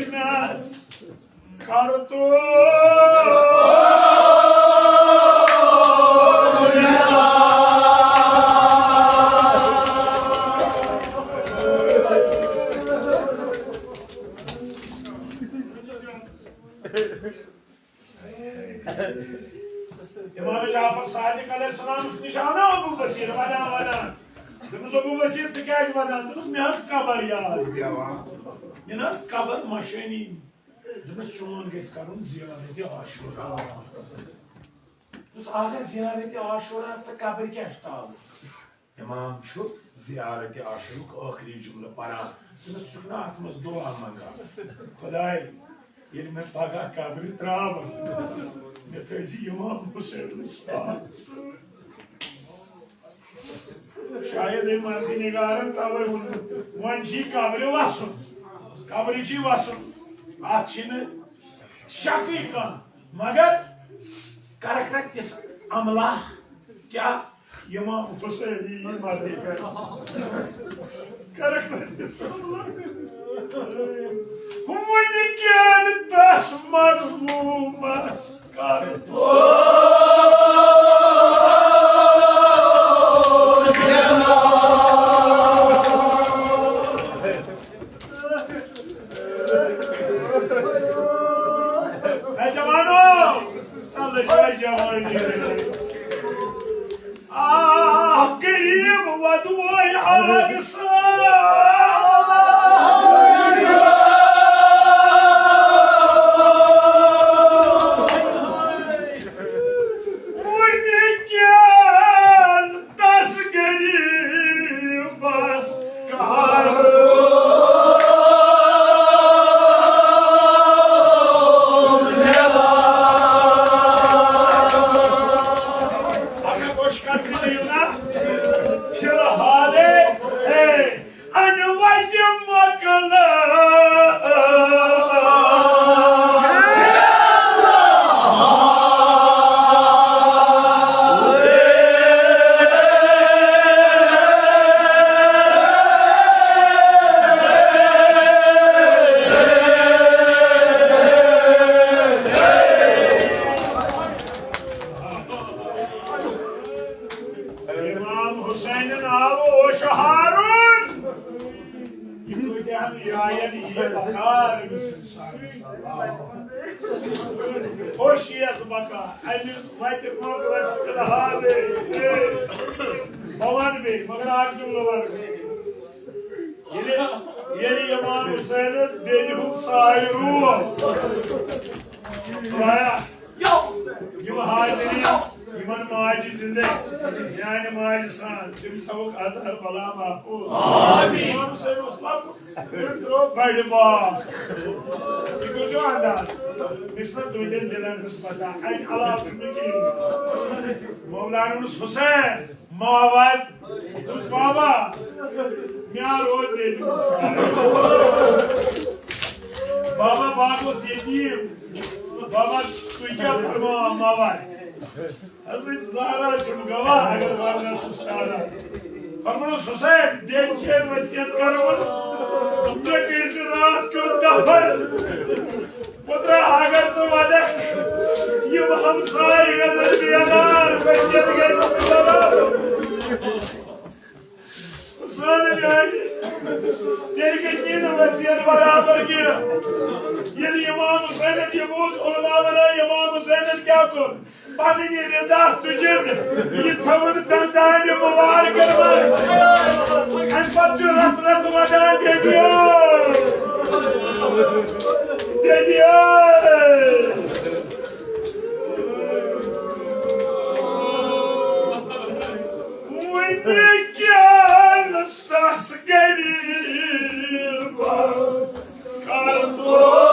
Kartu Imam Jafar Sadiq aleyhisselam nişanı Abu Basir vadan Dümüz Abu Basir sıkaz vadan dümüz mehaz kabar ya mehaz kabar maşeni dümüz çoğun geç karın ziyareti aşura dümüz agar ziyareti aşura hasta kabir keştav İmam şu ziyareti aşuruk ahiri cümle para dümüz şükna atmaz dua manga Kuday Yelime paga kabri trava Nefezi imam Hüseyin saat Şayet imazı nigarın tavır Vanci kabri vasun Kabrici vasun Atçını şakıykan Magar Karakteris amla Kya imam Hüseyin madde Karakteris amla Comunican das mazlumas قريب ودوي على Hoş geldin baka. Aynı vayte mağdur kıla hale. Baban bey, mगर akçımla var. Yeni İmam Hüseyin'iz Delihun Sahiru. Buraya. Gibi halini İman macizinde. Yani macisan. Tüm tavuk azar bala mahfuz. Amin. İmam Hüseyin Osman. Ürtro faydı bak. Şu anda Müslüman duyduğun dilen hizmete en alatındaki Mevlana'mız Hüseyin Mavad Uz Baba Miyar o dediniz Baba Bagos yediyim Baba Kuyca Parma Mavad Hazreti Zahra Çumgava agar varlar sustarlar Parmanız Hüseyin Delçer vasiyetkarımız Tuttu kıyısı rahat göndahar Putra agar suvada Yum hamsai gazal diyadar Vasiyet gazal diyadar Hüseyin yani Terkesinin vasiyet beraber ki Yeni İmam Hüseyin'e cebuz Ulmavana İmam Hüseyin'e kya kur Bani niredah tujin Ye tavır dandani mübarek var En patçı ras vadan dediyor Dediyor Uyniken tas gelir bas Karto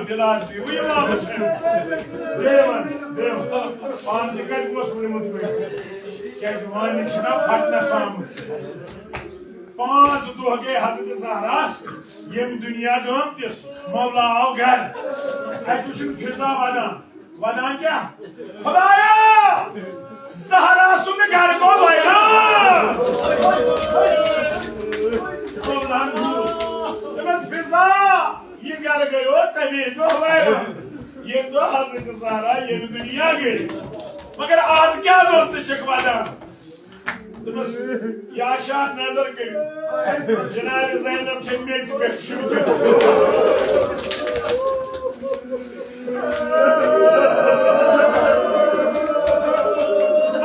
Dilas diyor, İmam Hüseyin. Devan. Antikal koşmayı mutluyor. Ki zamanın içine fatna samız. 5 duh gay Hazreti Zahra, yem dünya döndü. Mevla av gel. Her kuşun fiza vadan क्या? खुदाया Zahra सुन घर को भैया. Mevlan Demez fiza. ये क्या गयो तभी दो भाई ये दो Hazreti Zahra ये दुनिया गई मगर आज क्या लोग से शिकवा था तो बस याशा नजर के जनाब ज़ैनब चंबे से शुरू कर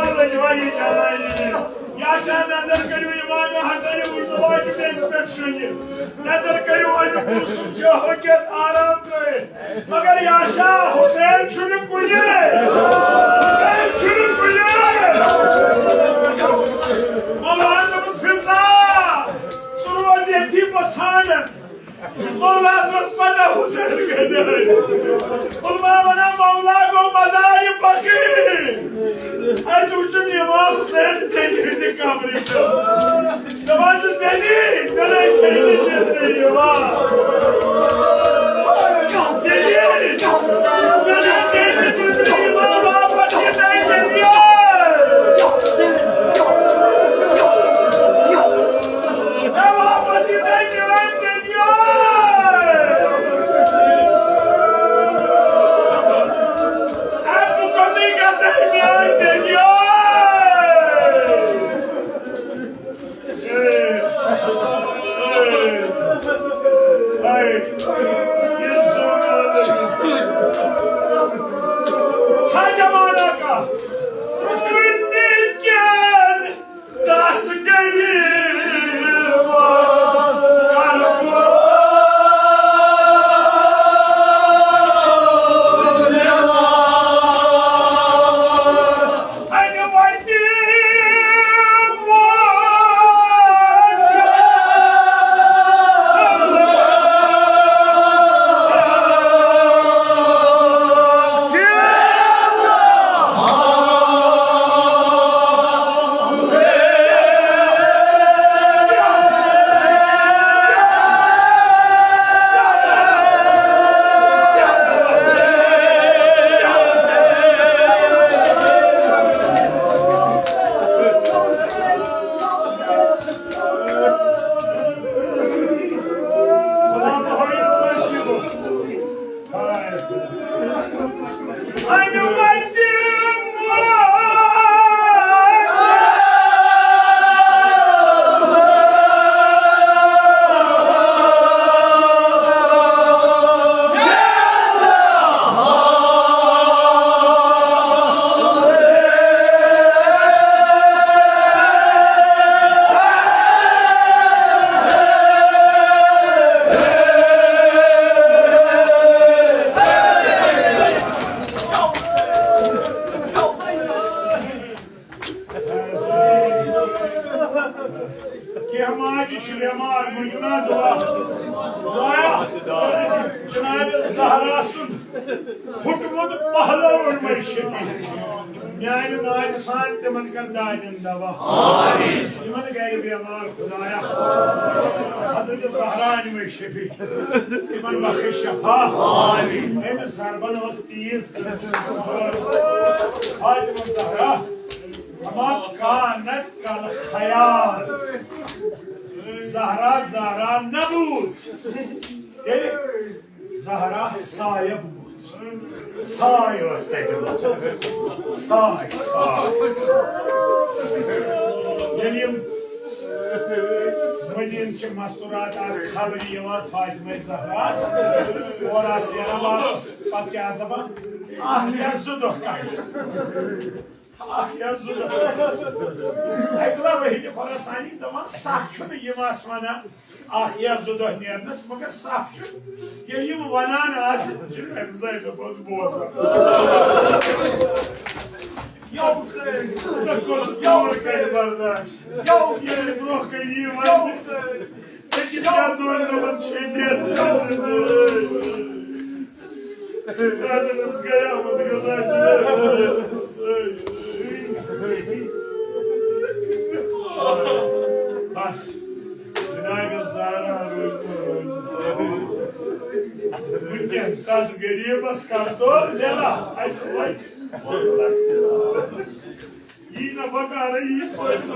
अल्लाह जवानी चाहता याशा नजर करियो इमाम हसन उर्दुवा के से शुरू नजर करियो जो हजत आराम करे मगर याशा हुसैन शुरू कुये हुसैन शुरू कुये मौलाना बस फिजा सुरोज यती पसान मौलाना बस पता हुसैन के दे उलमा बना मौला को मज़ार पकी आई तुझे इमाम हुसैन तेरी से कामरी तो नमाज तेरी करे तेरी तेरी वाह तेरी तेरी तेरी मौला पकी नहीं तेरी मस्तूरात आज खबरी यवान फातिमा ज़हरा और आज तेरा वापस पत क्या ज़बान आखिर ज़ुदह का आखिर ज़ुदह अगला वही जो फरसानी दमा साक्षुन ये मासमाना आखिर ज़ुदह नियरनस मगर साक्षुन ये वनान आज जिन्हें ज़ायद बोझ बोझा Yo Hüseyin, yo Hüseyin kardeş, yo Hüseyin bırakayım ben. Peki sen doğrudan şey diyetsizsin. Zaten ızgayamadı gözlerciler. Baş, günaydın Zahra Mümkün, tas geriye bas kartol, lela, ay. Yine bakar, iyi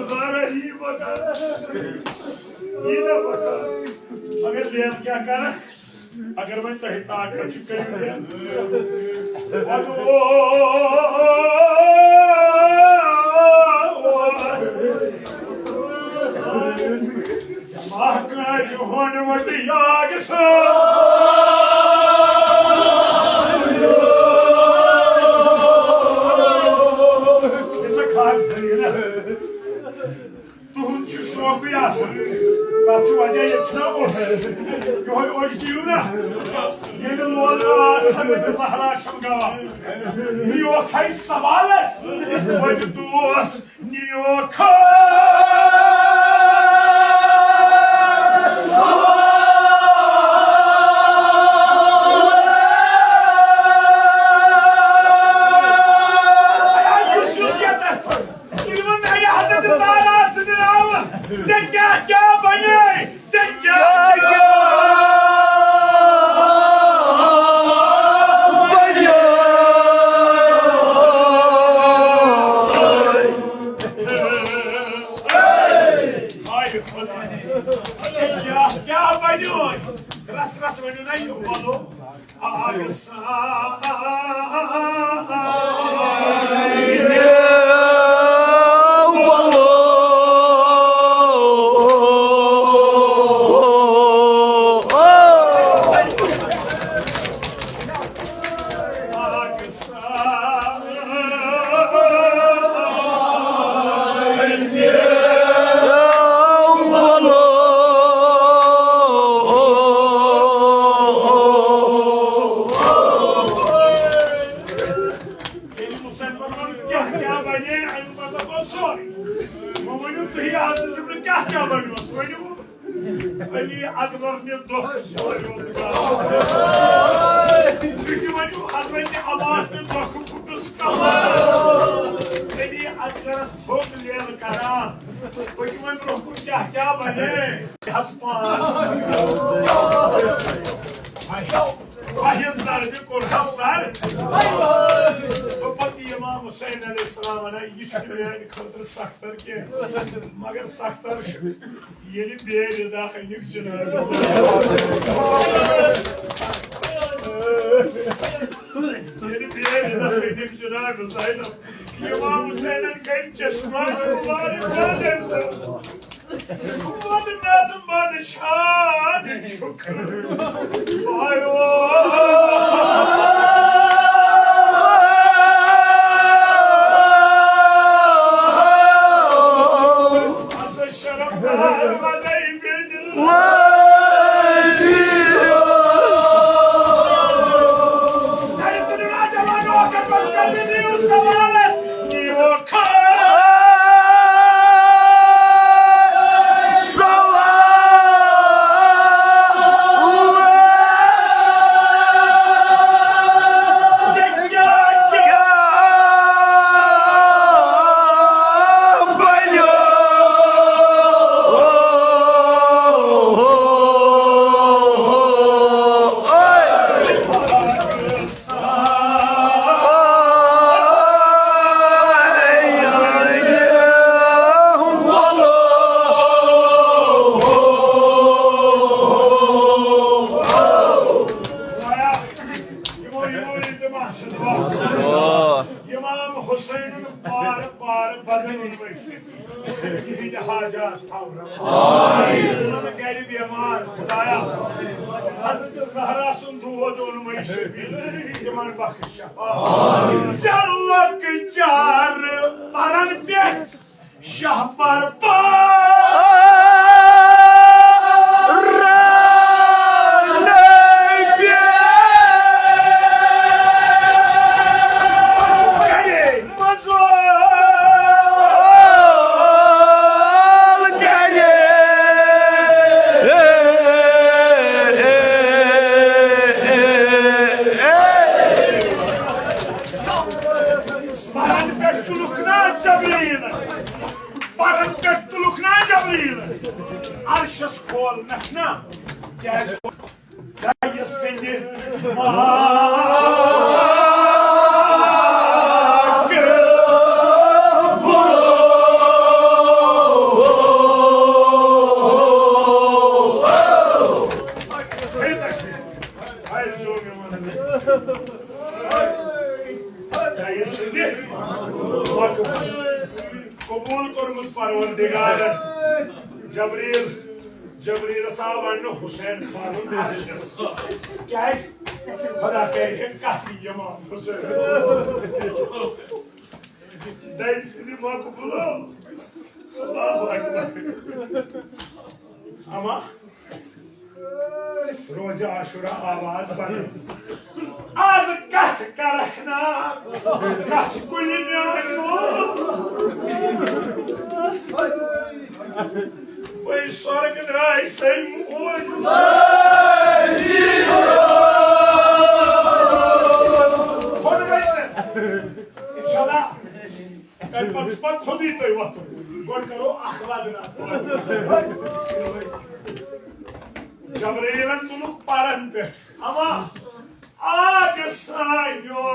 Zahra, iyi bakar. Yine bakar. Agar देव क्या करा? अगर मैं तो हिता कर चुके हैं जमा का जोहन वटी याग सा ऐसा खाल धरी ना तू शौक भी आसन बापचू वजह ये na o. Yoy hoş diyor na. Yeni lola Hazreti Zahra Çamgava. New York hay savales. Hoy duas New York. Zekâ kâ bani! Zekâ kâ bani! Hayır, zekâ kâ bani! Ras bani ne yapmalı? Ağırsa Ali Akbar ne dokusuyor? Çünkü bu Hazreti Abbas'ın dokukutu kalır. Ali Akbar'a topluyor kara. Çünkü bu dokukutu kâ bani? Haspan. Hayızlar bir kurhaslar. Pati İmam Hüseyin Aleyhisselam'a yüşürüyen kıldır saktar ki magar saktar şu yeni bir yeri daha yükçün yeni bir yeri daha yükçün ağabeyim İmam Hüseyin'in genç yaşmanı mübarek ademsin Kumladın nasıl padişahın şükür Vay İmam Hüseyin'in bağırıp badın olmuş. Yine hacat tavrım. Bunu garip yamar Hudaya. Hazreti Zahra sunduğu olmuş. İman bakış yap. Callak car paran bek şahbar Arşas kol nahna gel dayı seni dayı seni kabul korumuz parvardigar Jabril sahabanı Hüseyin Farun Arşas. Gel, bana kere kafi yama Hüseyin. Dersini makbulum. Allahu Ekber. Ama रोज आशुरा आवाज बन आज कथ करखना कथ कुली वही स्वर्ग द्राय से इंशाल्लाह कल पत खुदी तो वक्त गोल करो अखवादना जबरीलन तुलुक पारन पे अमा आग सायो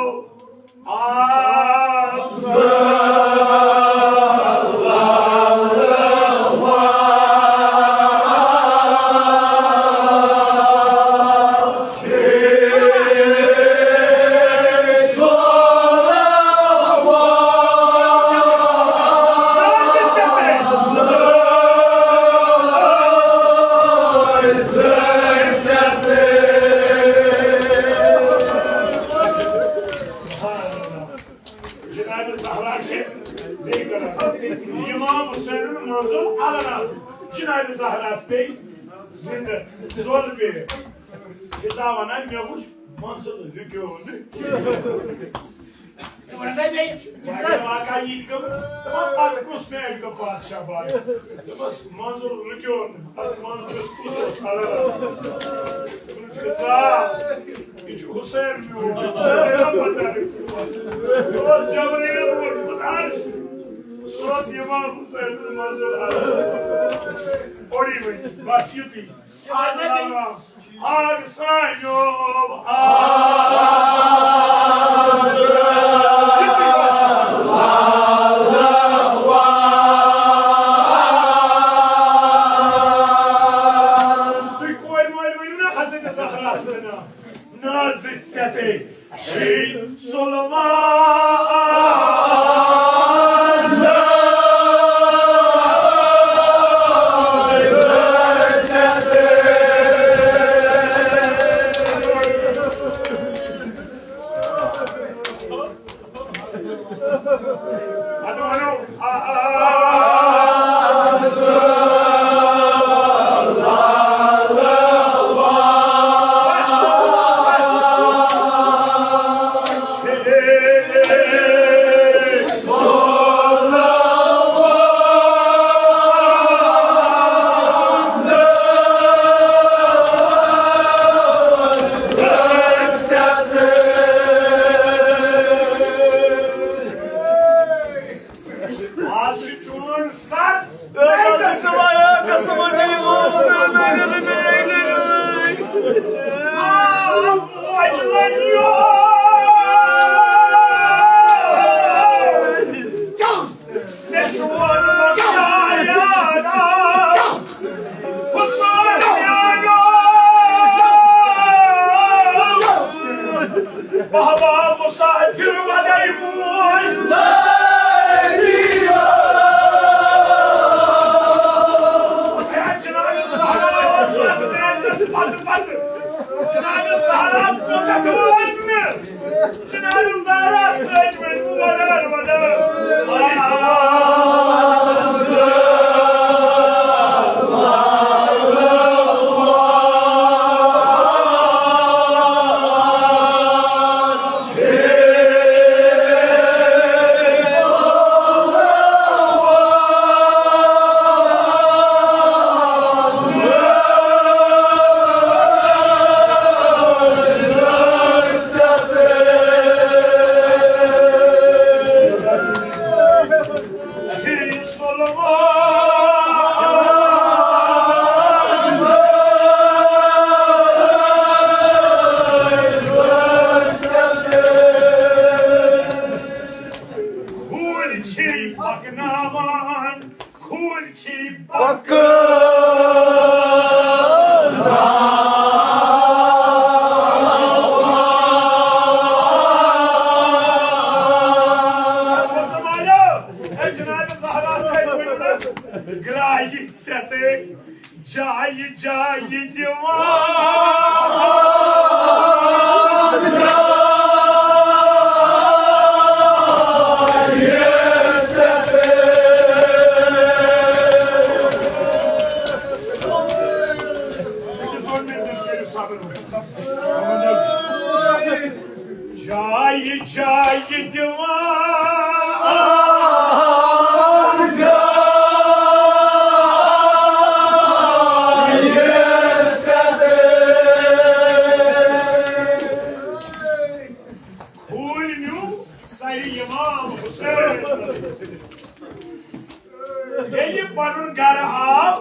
ये पनुन घर आव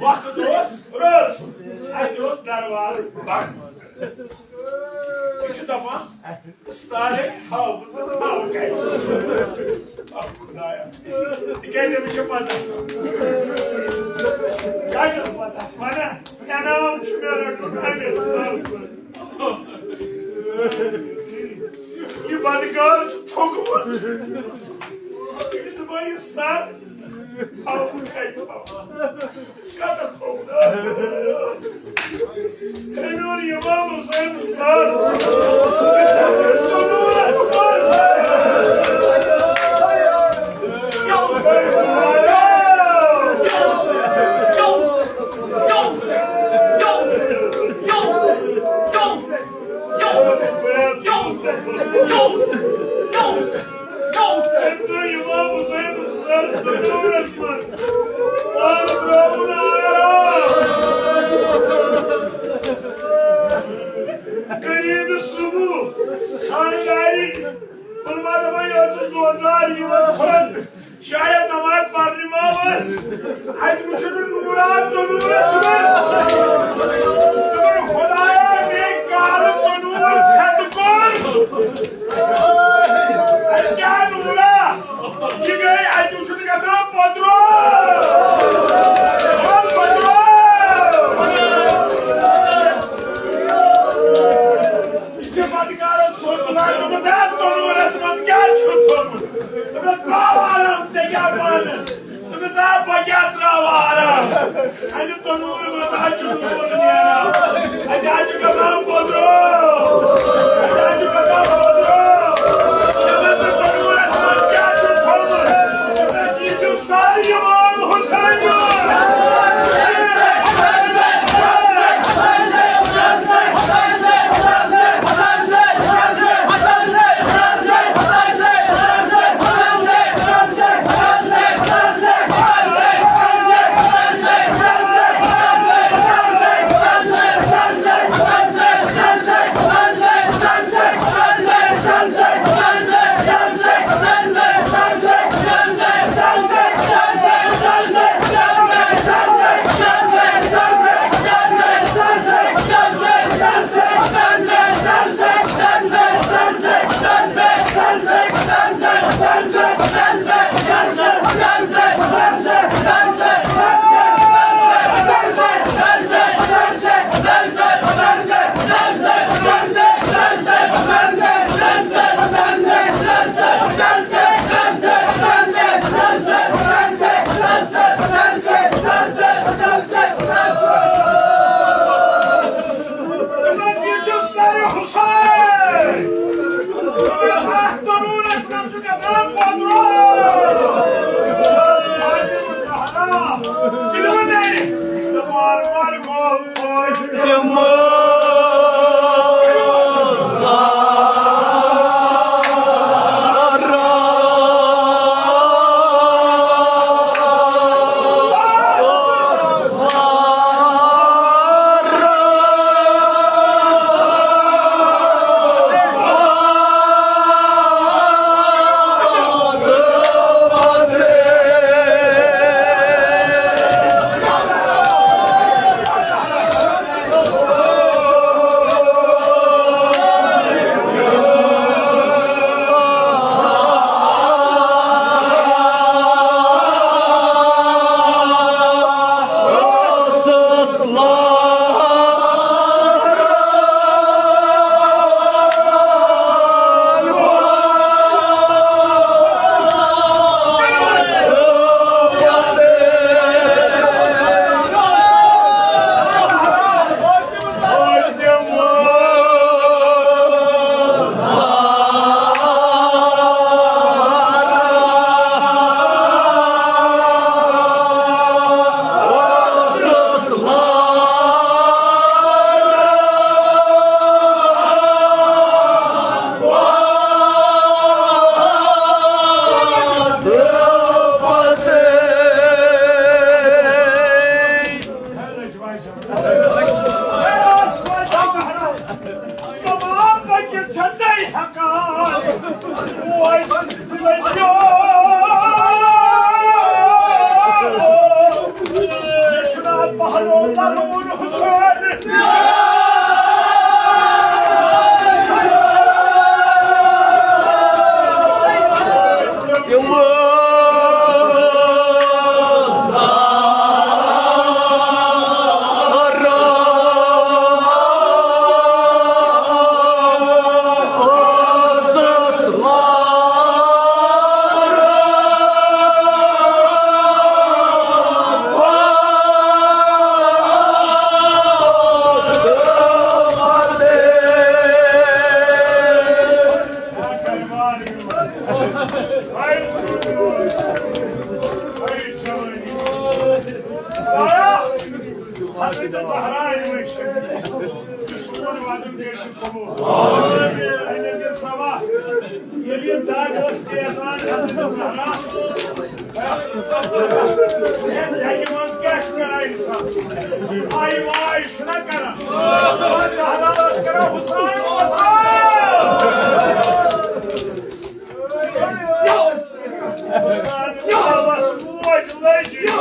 वक्त रोज दरवाज बंद दपान सारे खाओ खुदाया कैसे मुझे पता क्या पता माना क्या नाम मेरा ये बदकार थोक तुम्हारी सर खाओ क्या थोक Emre Imam Hüseyin Sar. शायद नमाज पढ़ने मावस आज मुझे नूरात तो नूरस्मन खुदाया ने काल नूर सदकोल क्या नूरा ये गए आज मुझे का सब पत्रो इसे बातकारो सोचना नमाज तो नूरस्मन क्या छुटो से क्या पाना तुम्हें साहब क्या त्रावारा अरे तो नूर मसाज नूर नियारा आज का साहब बोलो आज का साहब बोलो जब तो नूर असमान क्या छुपा बस ये जो सारी इमाम Hussain Hazreti Zahra'yı meşhur. Müslüman vadim gerçi komu. Aynı sabah. Geliyor daha göstereyim Hazreti Zahra. Yaki maske çıkaraysa. Ay vay şuna kara. Zahra askara Hüseyin Vatan. Hüseyin babası bu acılayıcı.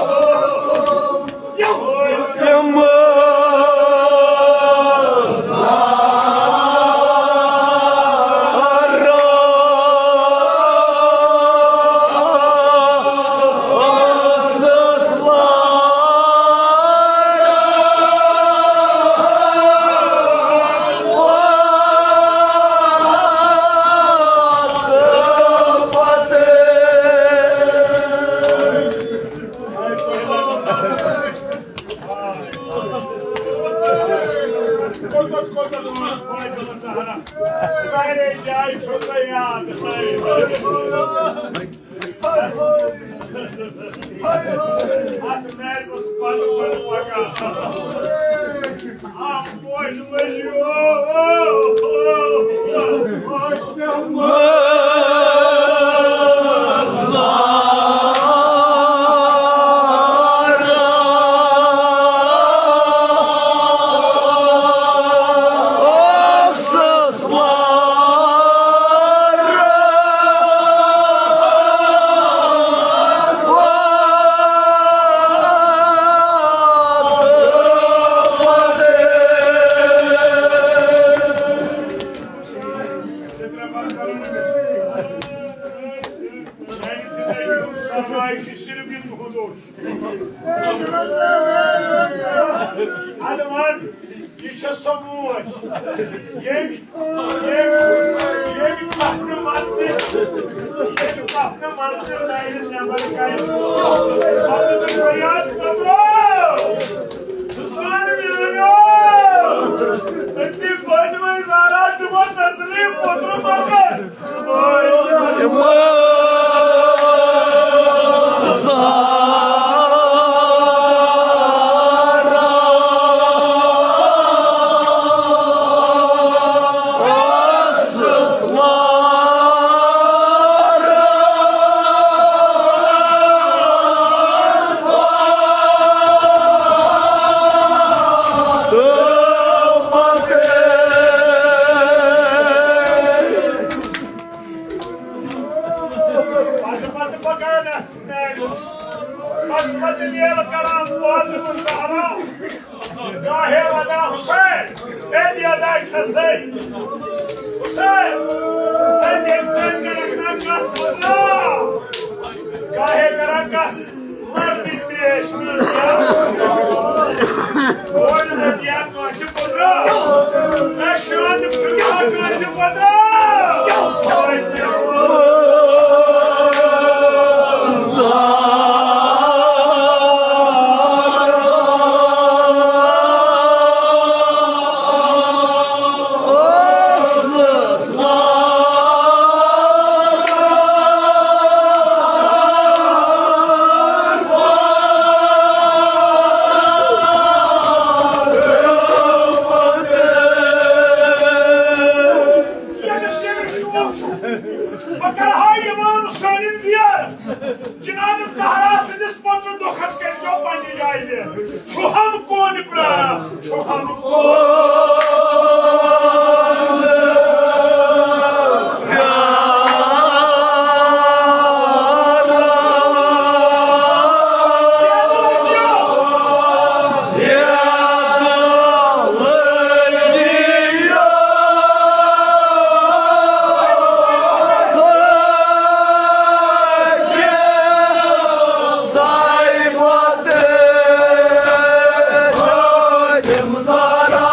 Zara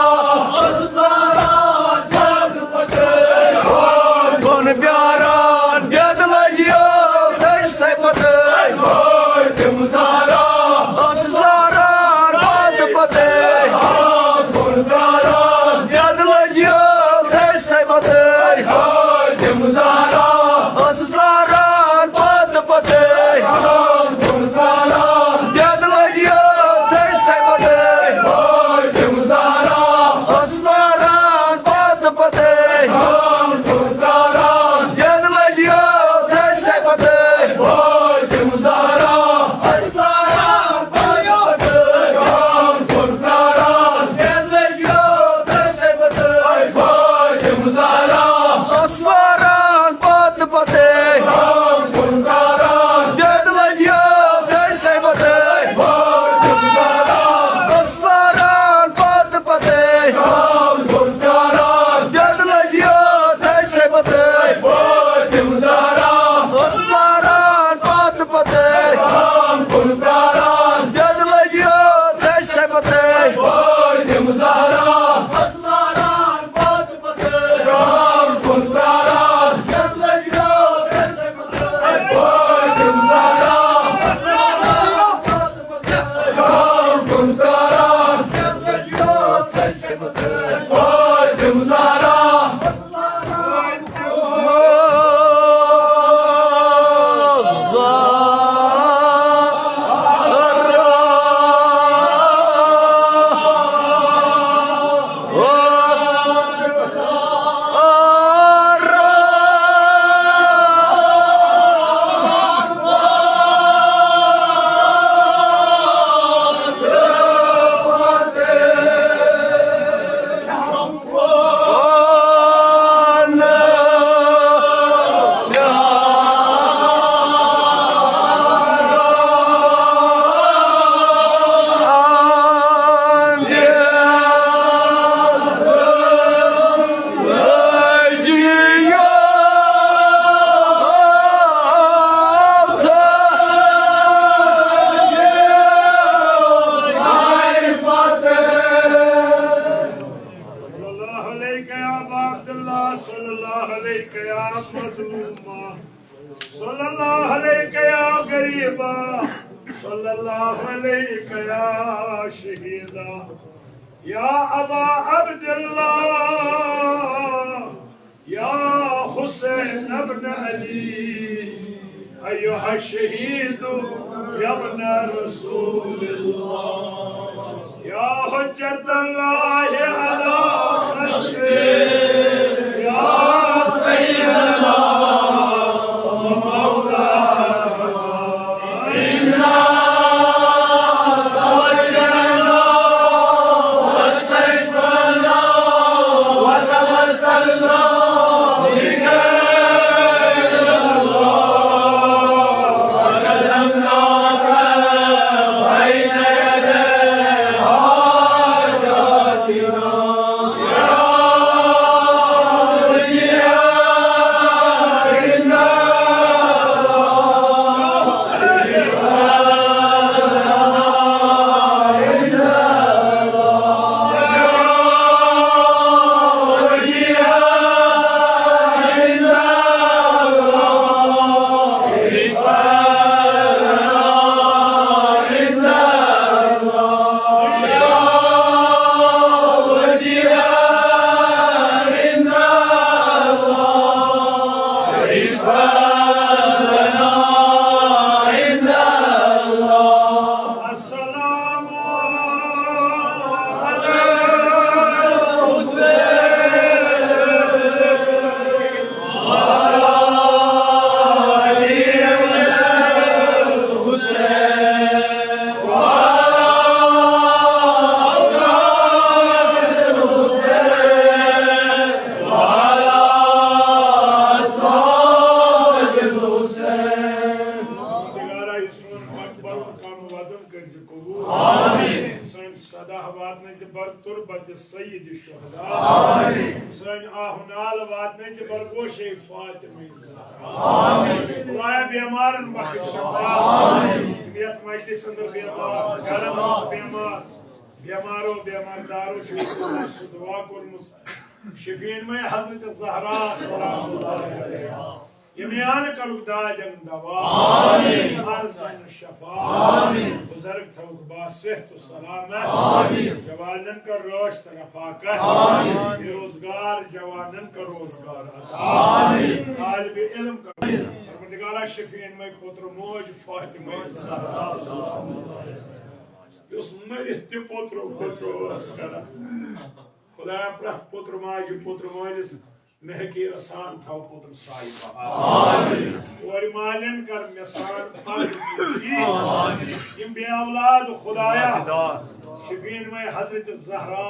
खुदा पुत्र माज पुत्र मालिस महकीर सान थाव पुत्र साई बहार और मालन कर मिसान यम बे औलाद खुदाया शफीन में हजरत ज़हरा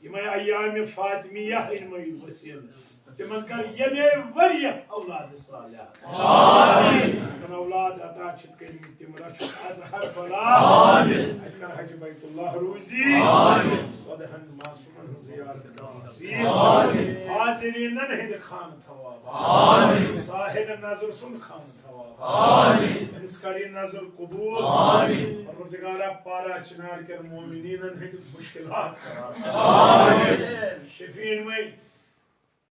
यम अय्याम फातिमिया इनमें वसील तिमन कर यमे वरिया औलाद सालिह आमीन औलाद अता छित कर तिम रछ अजहर बला आमीन अस्कर हज बैतुल्लाह रूजी आमीन सदहन मासूमन जियारत नसीब आमीन हाजिरीन हिंद खान थवाब आमीन साहिब नजर सुन खान थवाब आमीन इसकरी नजर कबूल आमीन परवरदिगारा पारा चिनार कर मोमिनीन हिंद मुश्किलात आमीन शफीन में